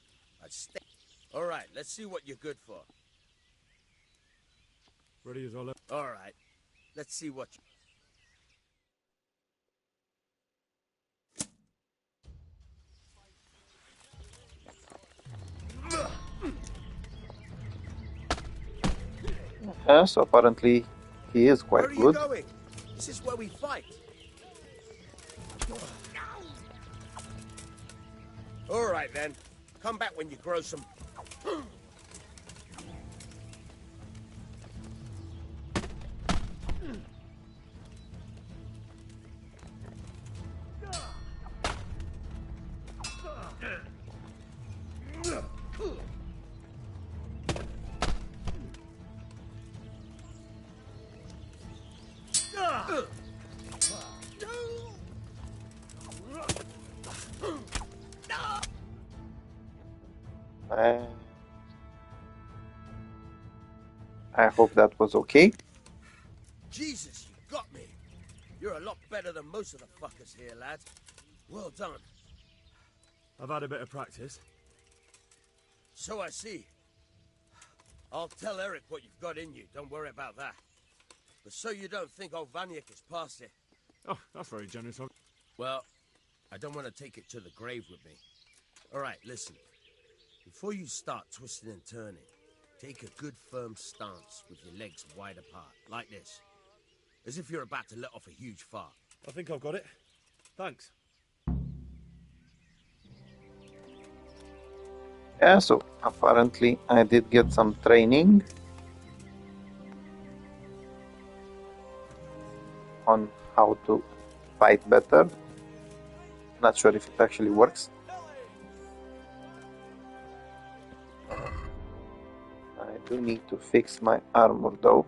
All right, let's see what you're good for. Ready as all... All right, let's see what you... So apparently he is quite Where are you good. going? This is where we fight. All right, then. Come back when you grow some... I hope that was okay. Jesus, you got me. You're a lot better than most of the fuckers here, lad. Well done. I've had a bit of practice. So I see. I'll tell Eric what you've got in you. Don't worry about that. But so you don't think old Vanyek has passed it. Oh, that's very generous of... Well, I don't want to take it to the grave with me. All right, listen. Before you start twisting and turning, take a good firm stance with your legs wide apart, like this. As if you're about to let off a huge fart. I think I've got it. Thanks. Yeah, so apparently I did get some training on how to fight better. Not sure if it actually works. I do need to fix my armor though.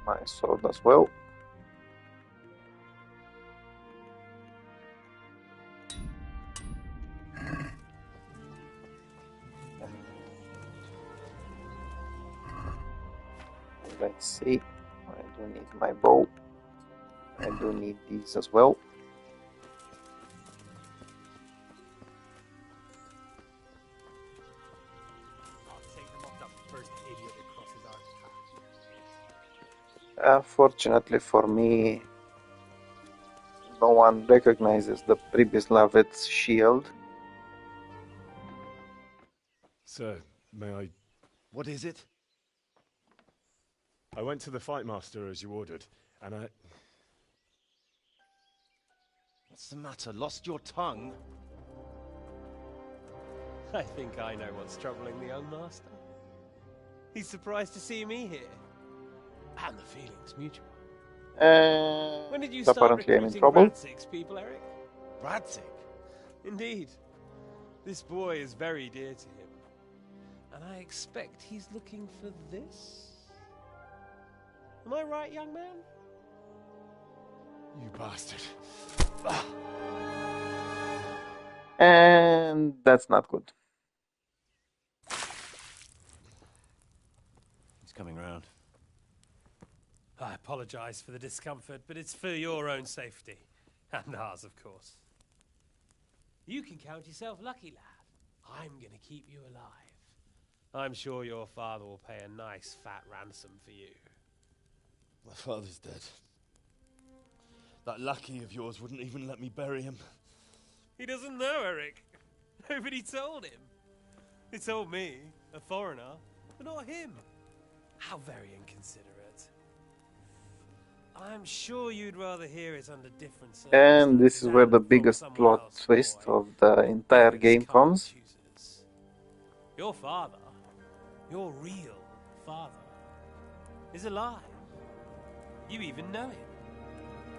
My sword as well. Let's see. I do need my bow. I do need these as well. Fortunately for me, no one recognizes the Pribyslavitz shield. Sir, may I... What is it? I went to the fight master as you ordered, and I... What's the matter? Lost your tongue? I think I know what's troubling the young master. He's surprised to see me here. And the feeling's mutual. When did you start Apparently I'm in recruiting trouble. Bradzig's people, Eric? Bradzig? Indeed. This boy is very dear to him. And I expect he's looking for this? Am I right, young man? You bastard. And that's not good. He's coming round. I apologize for the discomfort, but it's for your own safety. And ours, of course. You can count yourself lucky, lad. I'm gonna keep you alive. I'm sure your father will pay a nice fat ransom for you. My father's dead. That lackey of yours wouldn't even let me bury him. He doesn't know, Eric. Nobody told him. He told me, a foreigner, but not him. How very inconsiderate. I'm sure you'd rather hear it under different circumstances. And this is where the biggest plot twist of the entire game comes. Your father, your real father, is alive. You even know him.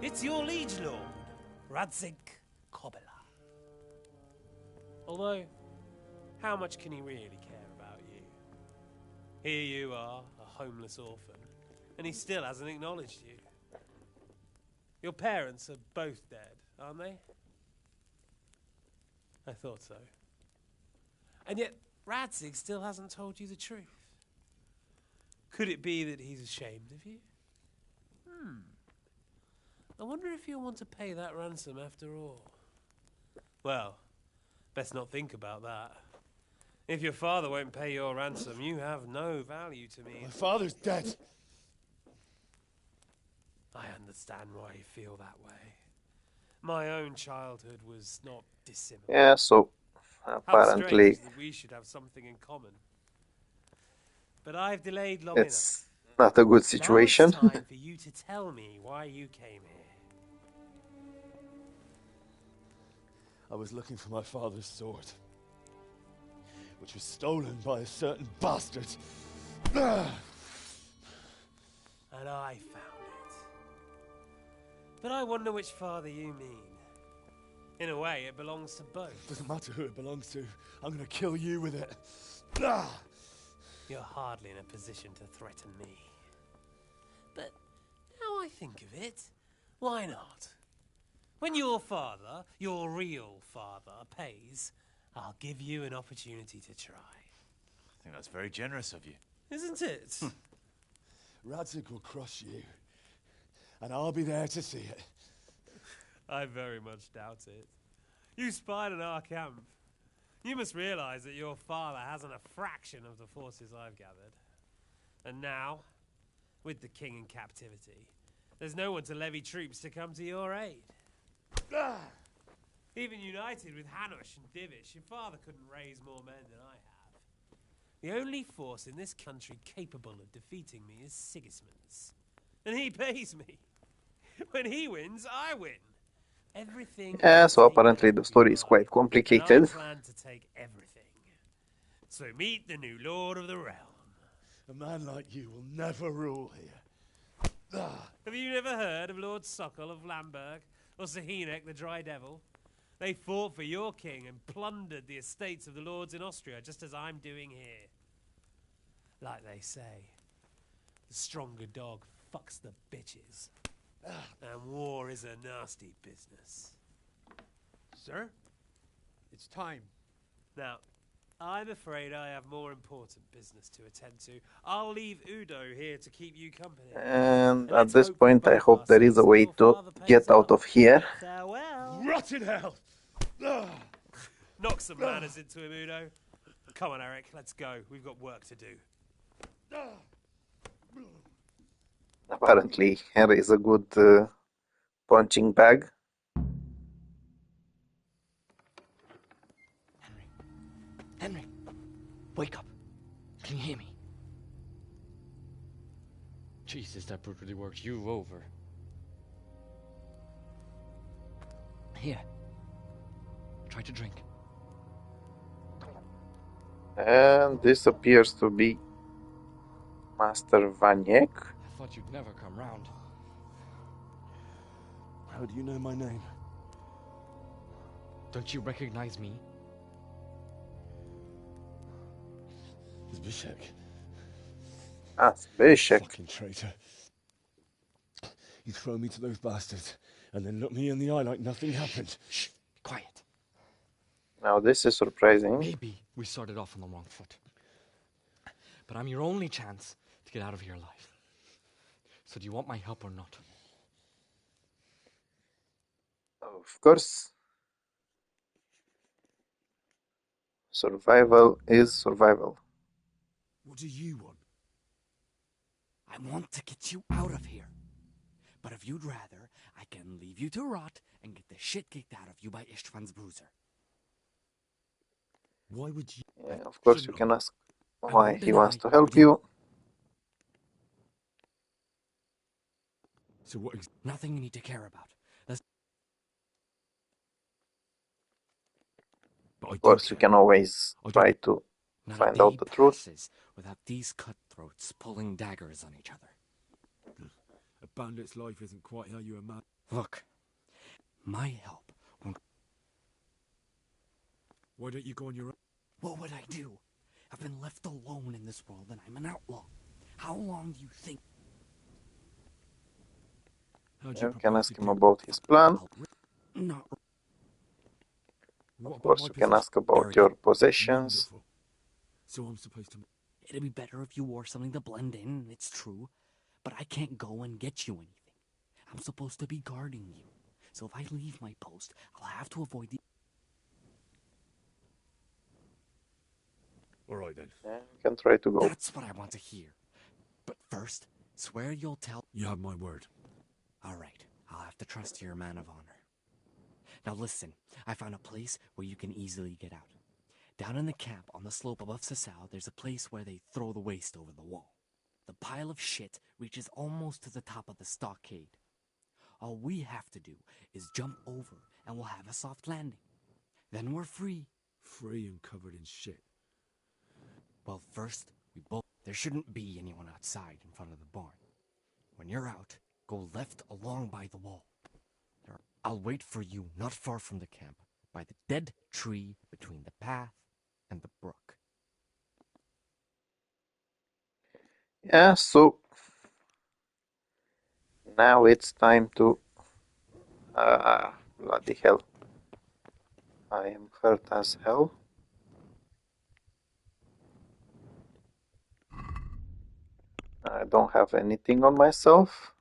It's your liege lord, Radzig Kobyla. Although, how much can he really care about you? Here you are, a homeless orphan, and he still hasn't acknowledged you. Your parents are both dead, aren't they? I thought so. And yet, Radzig still hasn't told you the truth. Could it be that he's ashamed of you? I wonder if you'll want to pay that ransom after all. Well, best not think about that. If your father won't pay your ransom, you have no value to me. My father's dead. I understand why you feel that way. My own childhood was not dissimilar. Yeah, so How apparently strange that we should have something in common. But I've delayed long it's not a good situation. Now it's time for you to tell me why you came here. I was looking for my father's sword, which was stolen by a certain bastard. And I found it. But I wonder which father you mean. In a way, it belongs to both. Doesn't matter who it belongs to. I'm gonna kill you with it. You're hardly in a position to threaten me. But now I think of it, why not? When your father, your real father, pays, I'll give you an opportunity to try. I think that's very generous of you. Isn't it? Radzig will crush you, and I'll be there to see it. I very much doubt it. You spied on our camp. You must realize that your father hasn't a fraction of the forces I've gathered. And now, with the king in captivity, there's no one to levy troops to come to your aid. Even united with Hanush and Divish, your father couldn't raise more men than I have. The only force in this country capable of defeating me is Sigismund's. And he pays me. When he wins, I win. Everything. Yeah, so apparently the story is quite complicated. I plan to take everything. So meet the new lord of the realm. A man like you will never rule here. Have you never heard of Lord Sokol of Lamberg or Sahinek the Dry Devil? They fought for your king and plundered the estates of the lords in Austria, just as I'm doing here. Like they say, the stronger dog fucks the bitches. And war is a nasty business. Sir, it's time. Now, I'm afraid I have more important business to attend to. I'll leave Udo here to keep you company. And at this point, I hope there is a way to get out of here. Farewell. Rot in hell! Knock some manners into him, Udo. Come on, Eric, let's go. We've got work to do. Apparently, Henry is a good punching bag. Henry, wake up. Can you hear me? Jesus, that brutally worked you over. Here. Try to drink. And this appears to be Master Vaniek. I thought you'd never come round. How do you know my name? Don't you recognize me? Zbyszek. Ah, Zbyszek. Fucking traitor. You throw me to those bastards, and then look me in the eye like nothing happened. Shh, be quiet. Now this is surprising. Maybe we started off on the wrong foot. But I'm your only chance to get out of here alive. So do you want my help or not? Of course. Survival is survival. What do you want? I want to get you out of here. But if you'd rather, I can leave you to rot and get the shit kicked out of you by Ishtvan's bruiser. Why would you? Yeah, of course you can ask why he wants to help you. So what? Nothing you need to care about. Of course you can always try to find out the truth. Without these cutthroats pulling daggers on each other. A bandit's life isn't quite how you imagine. Look, my help won't... Why don't you go on your own? What would I do? I've been left alone in this world and I'm an outlaw. How long do you think... You can ask him about his plan. Not... Of course you can ask about your possessions. So I'm supposed to... It'd be better if you wore something to blend in, it's true. But I can't go and get you anything. I'm supposed to be guarding you. So if I leave my post, I'll have to avoid the... All right then. Yeah, you can try to go. That's what I want to hear. But first, swear you'll tell... You have my word. All right, I'll have to trust you're a man of honor. Now listen, I found a place where you can easily get out. Down in the camp on the slope above Sasau, there's a place where they throw the waste over the wall. The pile of shit reaches almost to the top of the stockade. All we have to do is jump over and we'll have a soft landing. Then we're free. Free and covered in shit. Well, first, there shouldn't be anyone outside in front of the barn. When you're out, go left along by the wall. I'll wait for you not far from the camp, by the dead tree between the path and the brook. Yeah, so now it's time to... bloody hell. I am hurt as hell. I don't have anything on myself.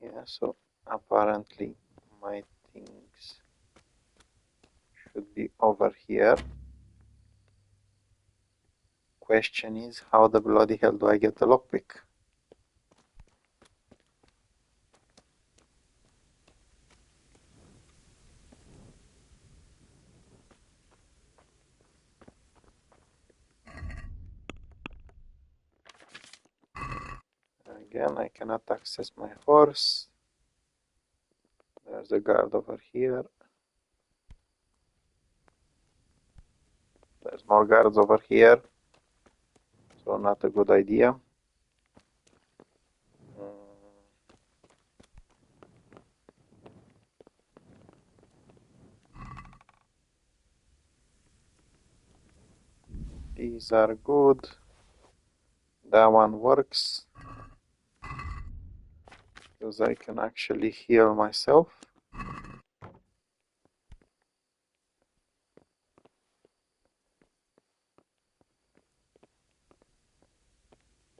Yeah, so apparently my things should be over here. Question is, how the bloody hell do I get the lockpick? Again, I cannot access my horse. There's a guard over here. There's more guards over here. So not a good idea. These are good. That one works. Because I can actually heal myself.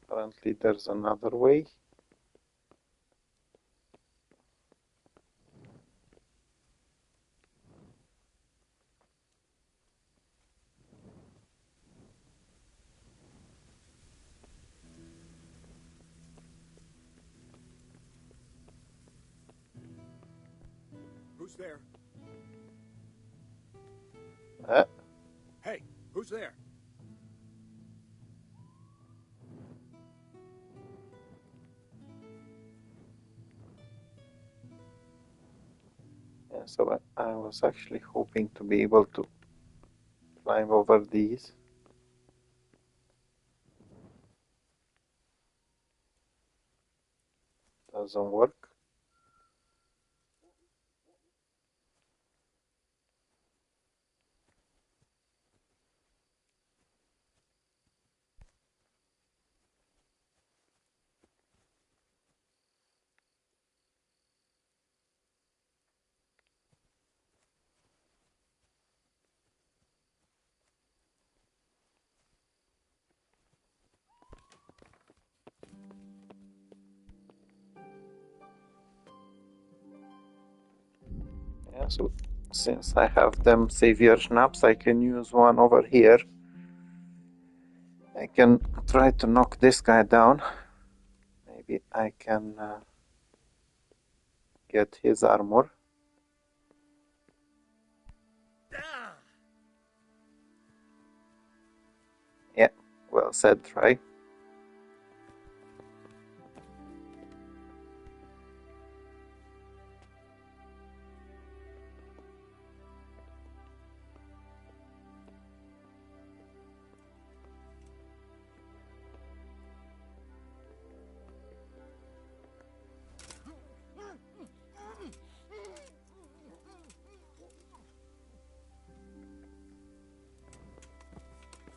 Apparently there's another way. Who's there? Hey, who's there? Yeah, so I was actually hoping to be able to climb over these. Doesn't work. Yeah, so since I have them savior schnapps, I can use one over here. I can try to knock this guy down. Maybe I can get his armor. Yeah, well said, try.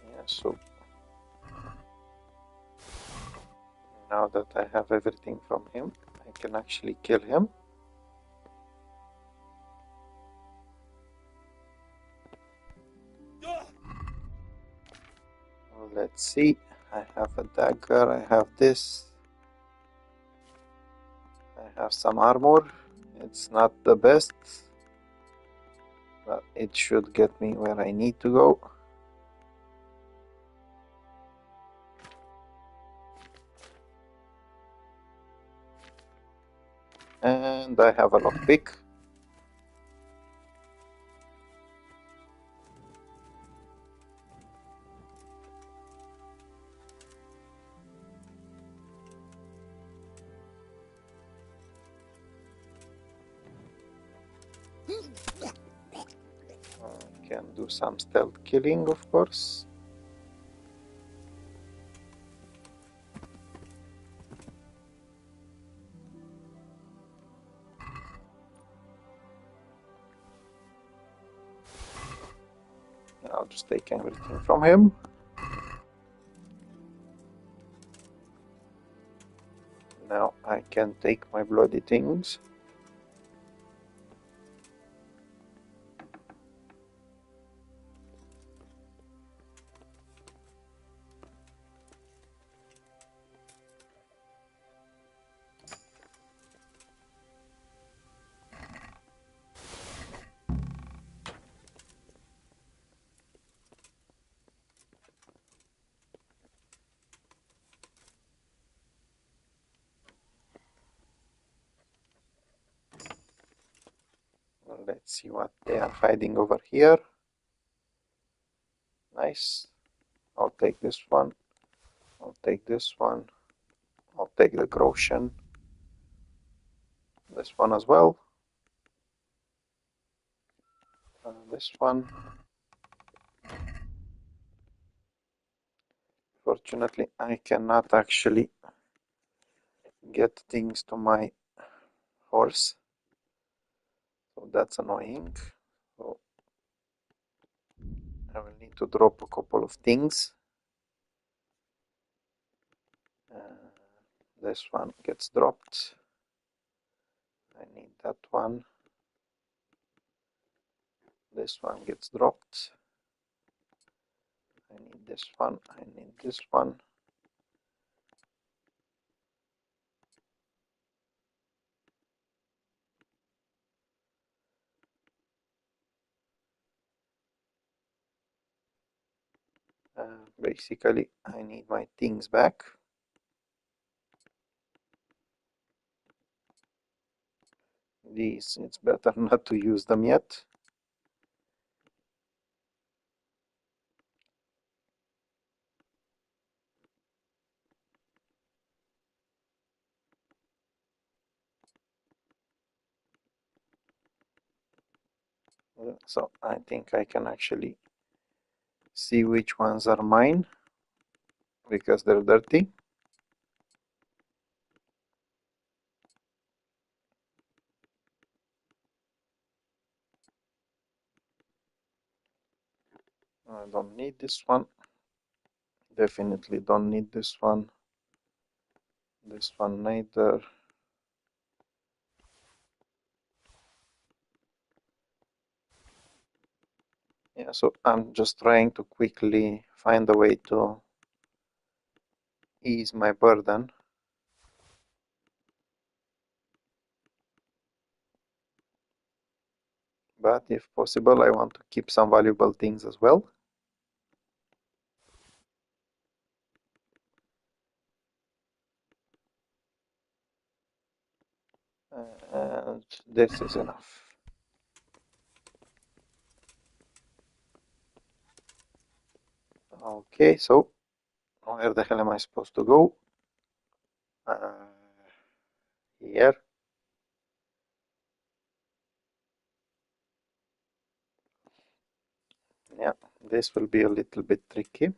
Yeah, so now that I have everything from him, I can actually kill him. Let's see, I have a dagger, I have this, I have some armor. It's not the best, but it should get me where I need to go. And I have a lockpick. I can do some stealth killing, of course. I'll just take everything from him. Now I can take my bloody things. Let's see what they are hiding over here. Nice. I'll take this one. I'll take this one. I'll take the Groshen. This one as well. This one. Fortunately, I cannot actually get things to my horse. So that's annoying. So I will need to drop a couple of things. This one gets dropped. I need that one. This one gets dropped. I need this one. I need this one. Basically, I need my things back. These, it's better not to use them yet. So I think I can actually see which ones are mine because they're dirty. I don't need this one. Definitely don't need this one. This one neither. Yeah, so I'm just trying to quickly find a way to ease my burden. But if possible, I want to keep some valuable things as well. And this is enough. Okay, so where the hell am I supposed to go? Here. Yeah, this will be a little bit tricky.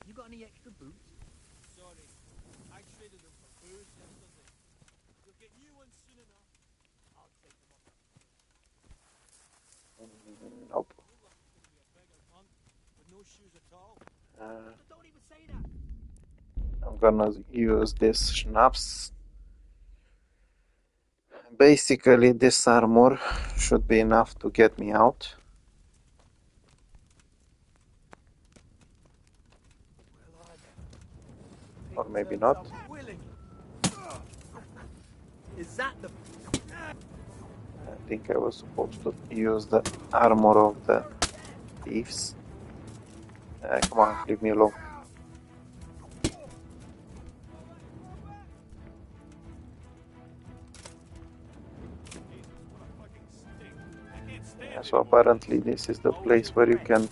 You got any extra boots? Sorry, I traded them for booze yesterday. You'll get new ones soon enough. I'll take them off. Nope. You're lucky to be a beggar monk with no shoes at all. Don't even say that. I'm gonna use this schnapps. Basically, this armor should be enough to get me out. Or maybe not. Is that the... I think I was supposed to use the armor of the thieves. Come on, leave me alone. Yeah, so apparently this is the place where you can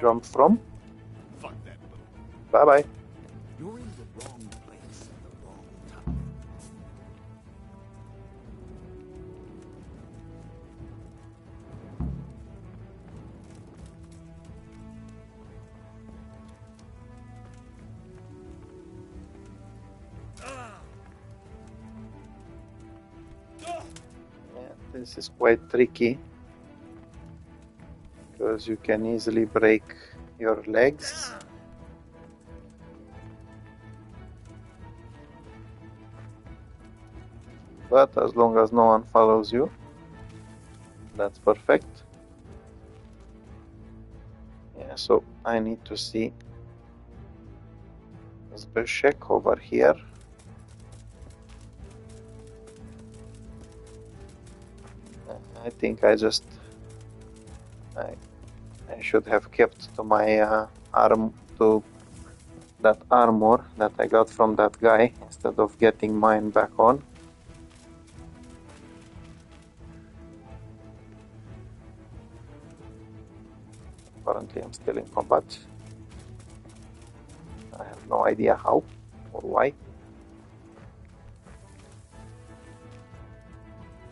jump from. Bye bye. You're in the wrong place at the wrong time. Yeah, this is quite tricky because you can easily break your legs. But as long as no one follows you, that's perfect. Yeah, so I need to see Zbyszek over here. I think I should have kept to my that armor that I got from that guy instead of getting mine back on. Apparently I'm still in combat. I have no idea how or why.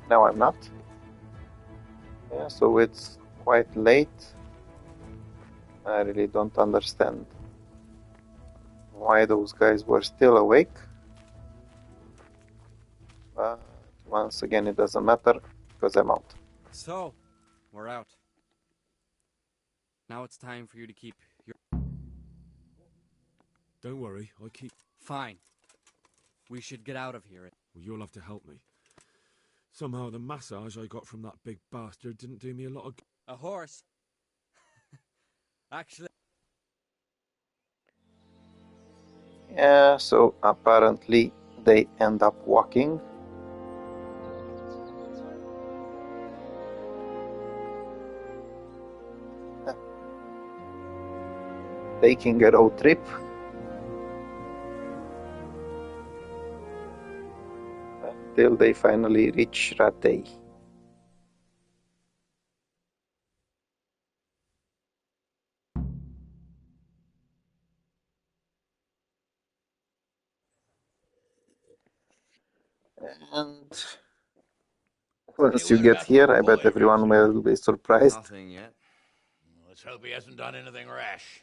Now I'm not. Yeah, so it's quite late. I really don't understand why those guys were still awake. But once again, it doesn't matter because I'm out. So, we're out. Now it's time for you to keep your... Don't worry, I keep... Fine. We should get out of here. Well, you'll have to help me. Somehow the massage I got from that big bastard didn't do me a lot of... A horse? Actually... Yeah, so apparently they end up walking. Taking a road trip. Until they finally reach Ratay. And Once you get here, I bet everyone will be surprised. Nothing yet. Let's hope he hasn't done anything rash.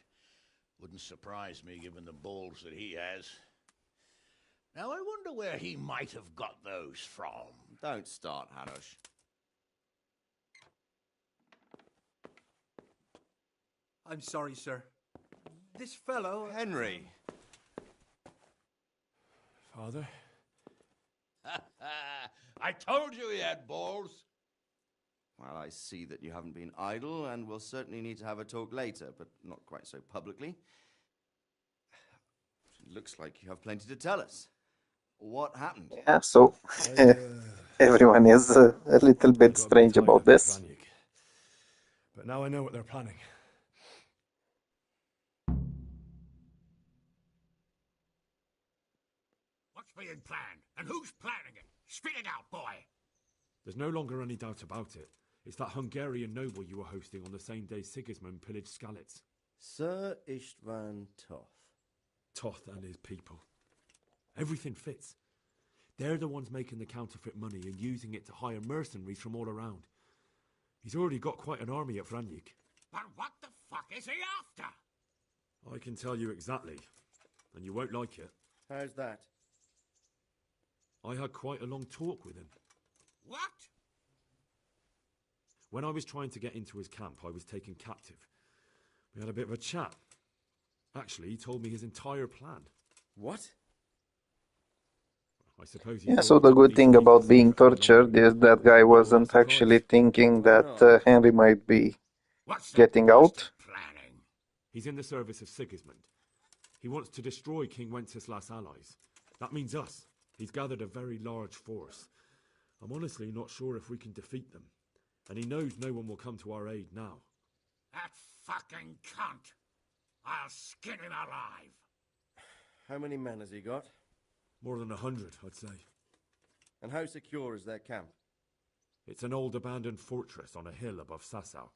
Wouldn't surprise me given the balls that he has. Now I wonder where he might have got those from. Don't start, Hanush. I'm sorry, sir. This fellow... Henry! Father? I told you he had balls. Well, I see that you haven't been idle, and we'll certainly need to have a talk later, but not quite so publicly. It looks like you have plenty to tell us. What happened? Yeah, so everyone is a little bit strange about this. But now I know what they're planning. What's being planned? And who's planning it? Spit it out, boy! There's no longer any doubt about it. It's that Hungarian noble you were hosting on the same day Sigismund pillaged Skalitz. Sir Istvan Toth. Toth and his people. Everything fits. They're the ones making the counterfeit money and using it to hire mercenaries from all around. He's already got quite an army at Vranyik. But what the fuck is he after? I can tell you exactly, and you won't like it. How's that? I had quite a long talk with him. What? When I was trying to get into his camp, I was taken captive. We had a bit of a chat. Actually, he told me his entire plan. What? I suppose Yeah, so the good thing about being tortured is that guy wasn't actually thinking that Henry might be getting out. He's in the service of Sigismund. He wants to destroy King Wenceslas' allies. That means us. He's gathered a very large force. I'm honestly not sure if we can defeat them. And he knows no one will come to our aid now. That fucking cunt! I'll skin him alive! How many men has he got? More than 100, I'd say. And how secure is their camp? It's an old abandoned fortress on a hill above Sasau.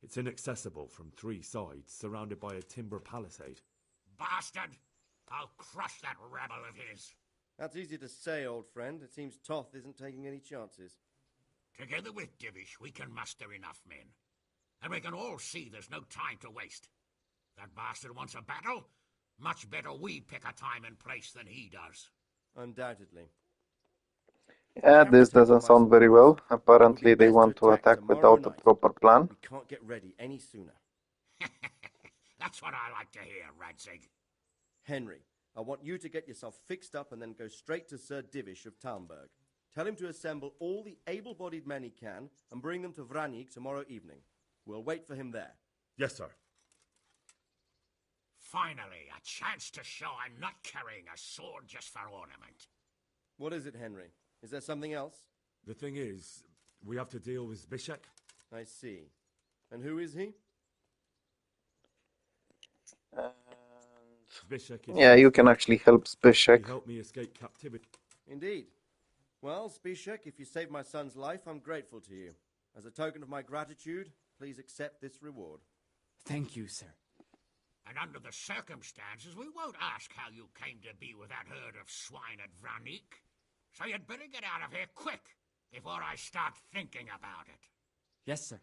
It's inaccessible from 3 sides, surrounded by a timber palisade. Bastard! I'll crush that rebel of his! That's easy to say, old friend. It seems Toth isn't taking any chances. Together with Divish, we can muster enough men. And we can all see there's no time to waste. That bastard wants a battle? Much better we pick a time and place than he does. Undoubtedly. Yeah, this doesn't sound very well. Apparently they want to attack without a proper plan. We can't get ready any sooner. That's what I like to hear, Radzig. Henry, I want you to get yourself fixed up and then go straight to Sir Divish of Talmberg. Tell him to assemble all the able-bodied men he can and bring them to Vranyik tomorrow evening. We'll wait for him there. Yes, sir. Finally, a chance to show I'm not carrying a sword just for ornament. What is it, Henry? Is there something else? The thing is, we have to deal with Zbyszek. I see. And who is he? Zbyszek is... Yeah, you can actually help Zbyszek. He helped me escape captivity. Indeed. Well, Zbyszek, if you saved my son's life, I'm grateful to you. As a token of my gratitude, please accept this reward. Thank you, sir. And under the circumstances, we won't ask how you came to be with that herd of swine at Vranyik. So you'd better get out of here quick, before I start thinking about it. Yes, sir.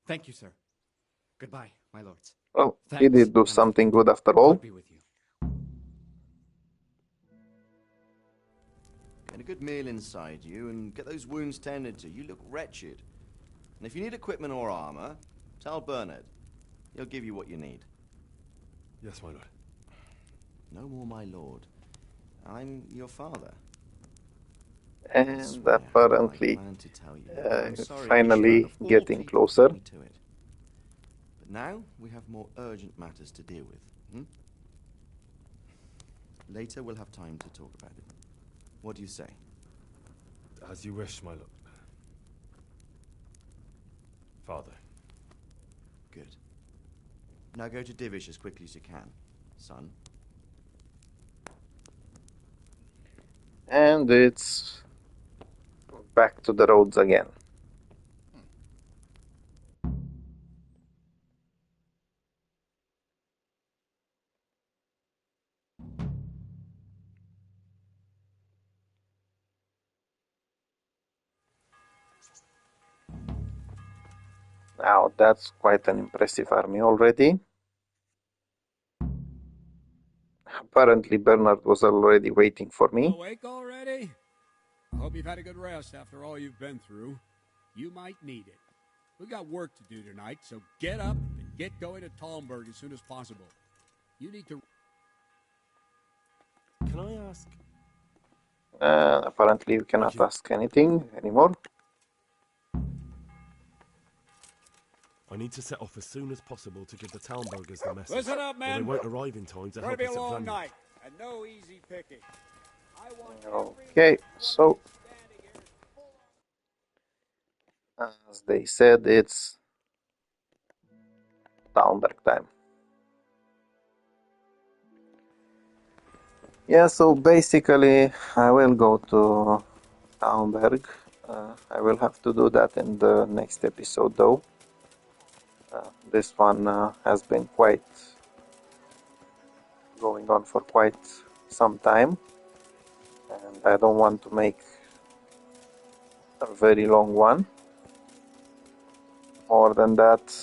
Thank you, sir. Goodbye, my lords. Oh, he did do something good after all. God be with you. Get a good meal inside you and get those wounds tended to. You look wretched. And if you need equipment or armor, tell Bernard. He'll give you what you need. Yes, my lord. No more, my lord. I'm your father. And apparently, finally getting closer. But now we have more urgent matters to deal with. Later we'll have time to talk about it. What do you say? As you wish, my lord. Father. Good. Now go to Divish as quickly as you can, son. And it's back to the roads again. Now that's quite an impressive army already. Apparently Bernard was already waiting for me. Awake already? I hope you've had a good rest after all you've been through. You might need it. We got work to do tonight, so get up and get going to Talmberg as soon as possible. You need to... Can I ask? Apparently you cannot ask anything anymore. I need to set off as soon as possible to give the Talmbergers the message. Listen up, Or men. they won't arrive in time to It's going help to be us a at long Vanya. night, and no easy picking. I want Okay, so as they said, it's Talmberg time. Yeah, so basically I will go to Talmberg. I will have to do that in the next episode though. This one has been quite going on for quite some time, and I don't want to make a very long one. More than that,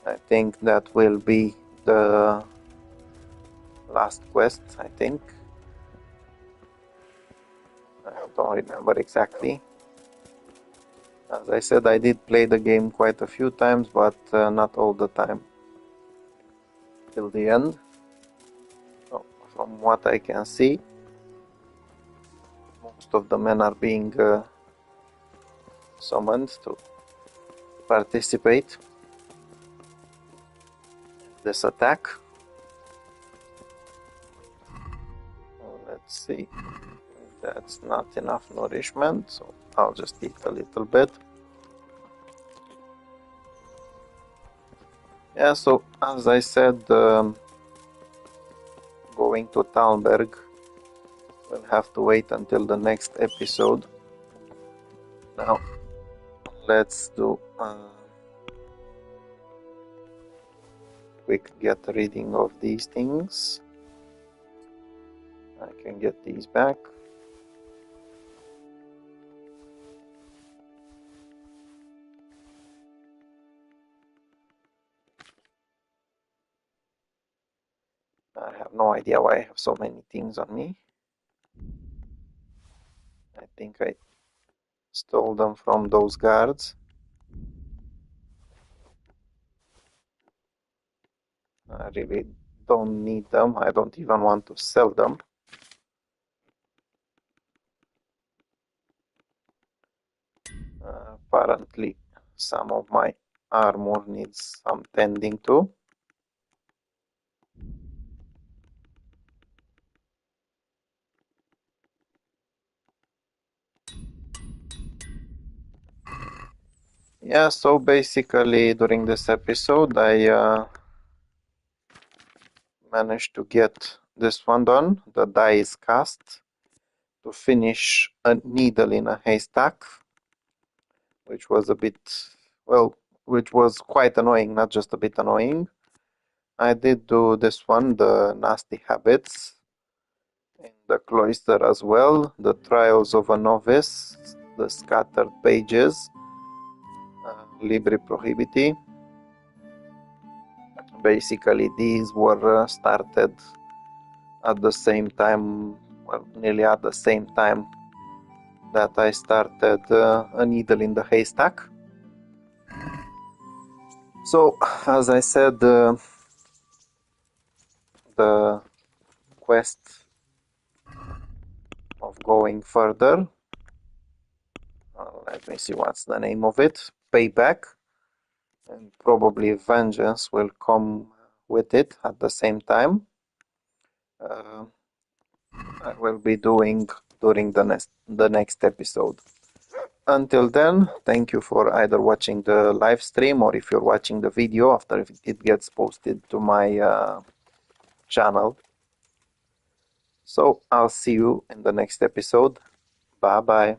I think that will be the last quest, I think. I don't remember exactly. As I said, I did play the game quite a few times, but not all the time till the end. So, from what I can see, most of the men are being summoned to participate in this attack. Let's see. That's not enough nourishment, so I'll just eat a little bit. Yeah, so as I said, going to Talmberg, we'll have to wait until the next episode. Now, let's do a quick get reading of these things. I can get these back. I have no idea why I have so many things on me. I think I stole them from those guards. I really don't need them. I don't even want to sell them. Apparently, some of my armor needs some tending to. Yeah, so basically during this episode I managed to get this one done. The die is cast to finish a needle in a haystack, which was a bit, well, which was quite annoying, not just a bit annoying. I did do this one, the nasty habits, in the cloister as well, the trials of a novice, the scattered pages, Libri Prohibiti. Basically, these were started at the same time, well, nearly at the same time that I started a needle in the haystack. So, as I said, the quest of going further, let me see what's the name of it, Payback, and probably Vengeance will come with it at the same time. I will be doing during the next episode. Until then, thank you for either watching the live stream or if you're watching the video after it gets posted to my channel. So I'll see you in the next episode. Bye bye.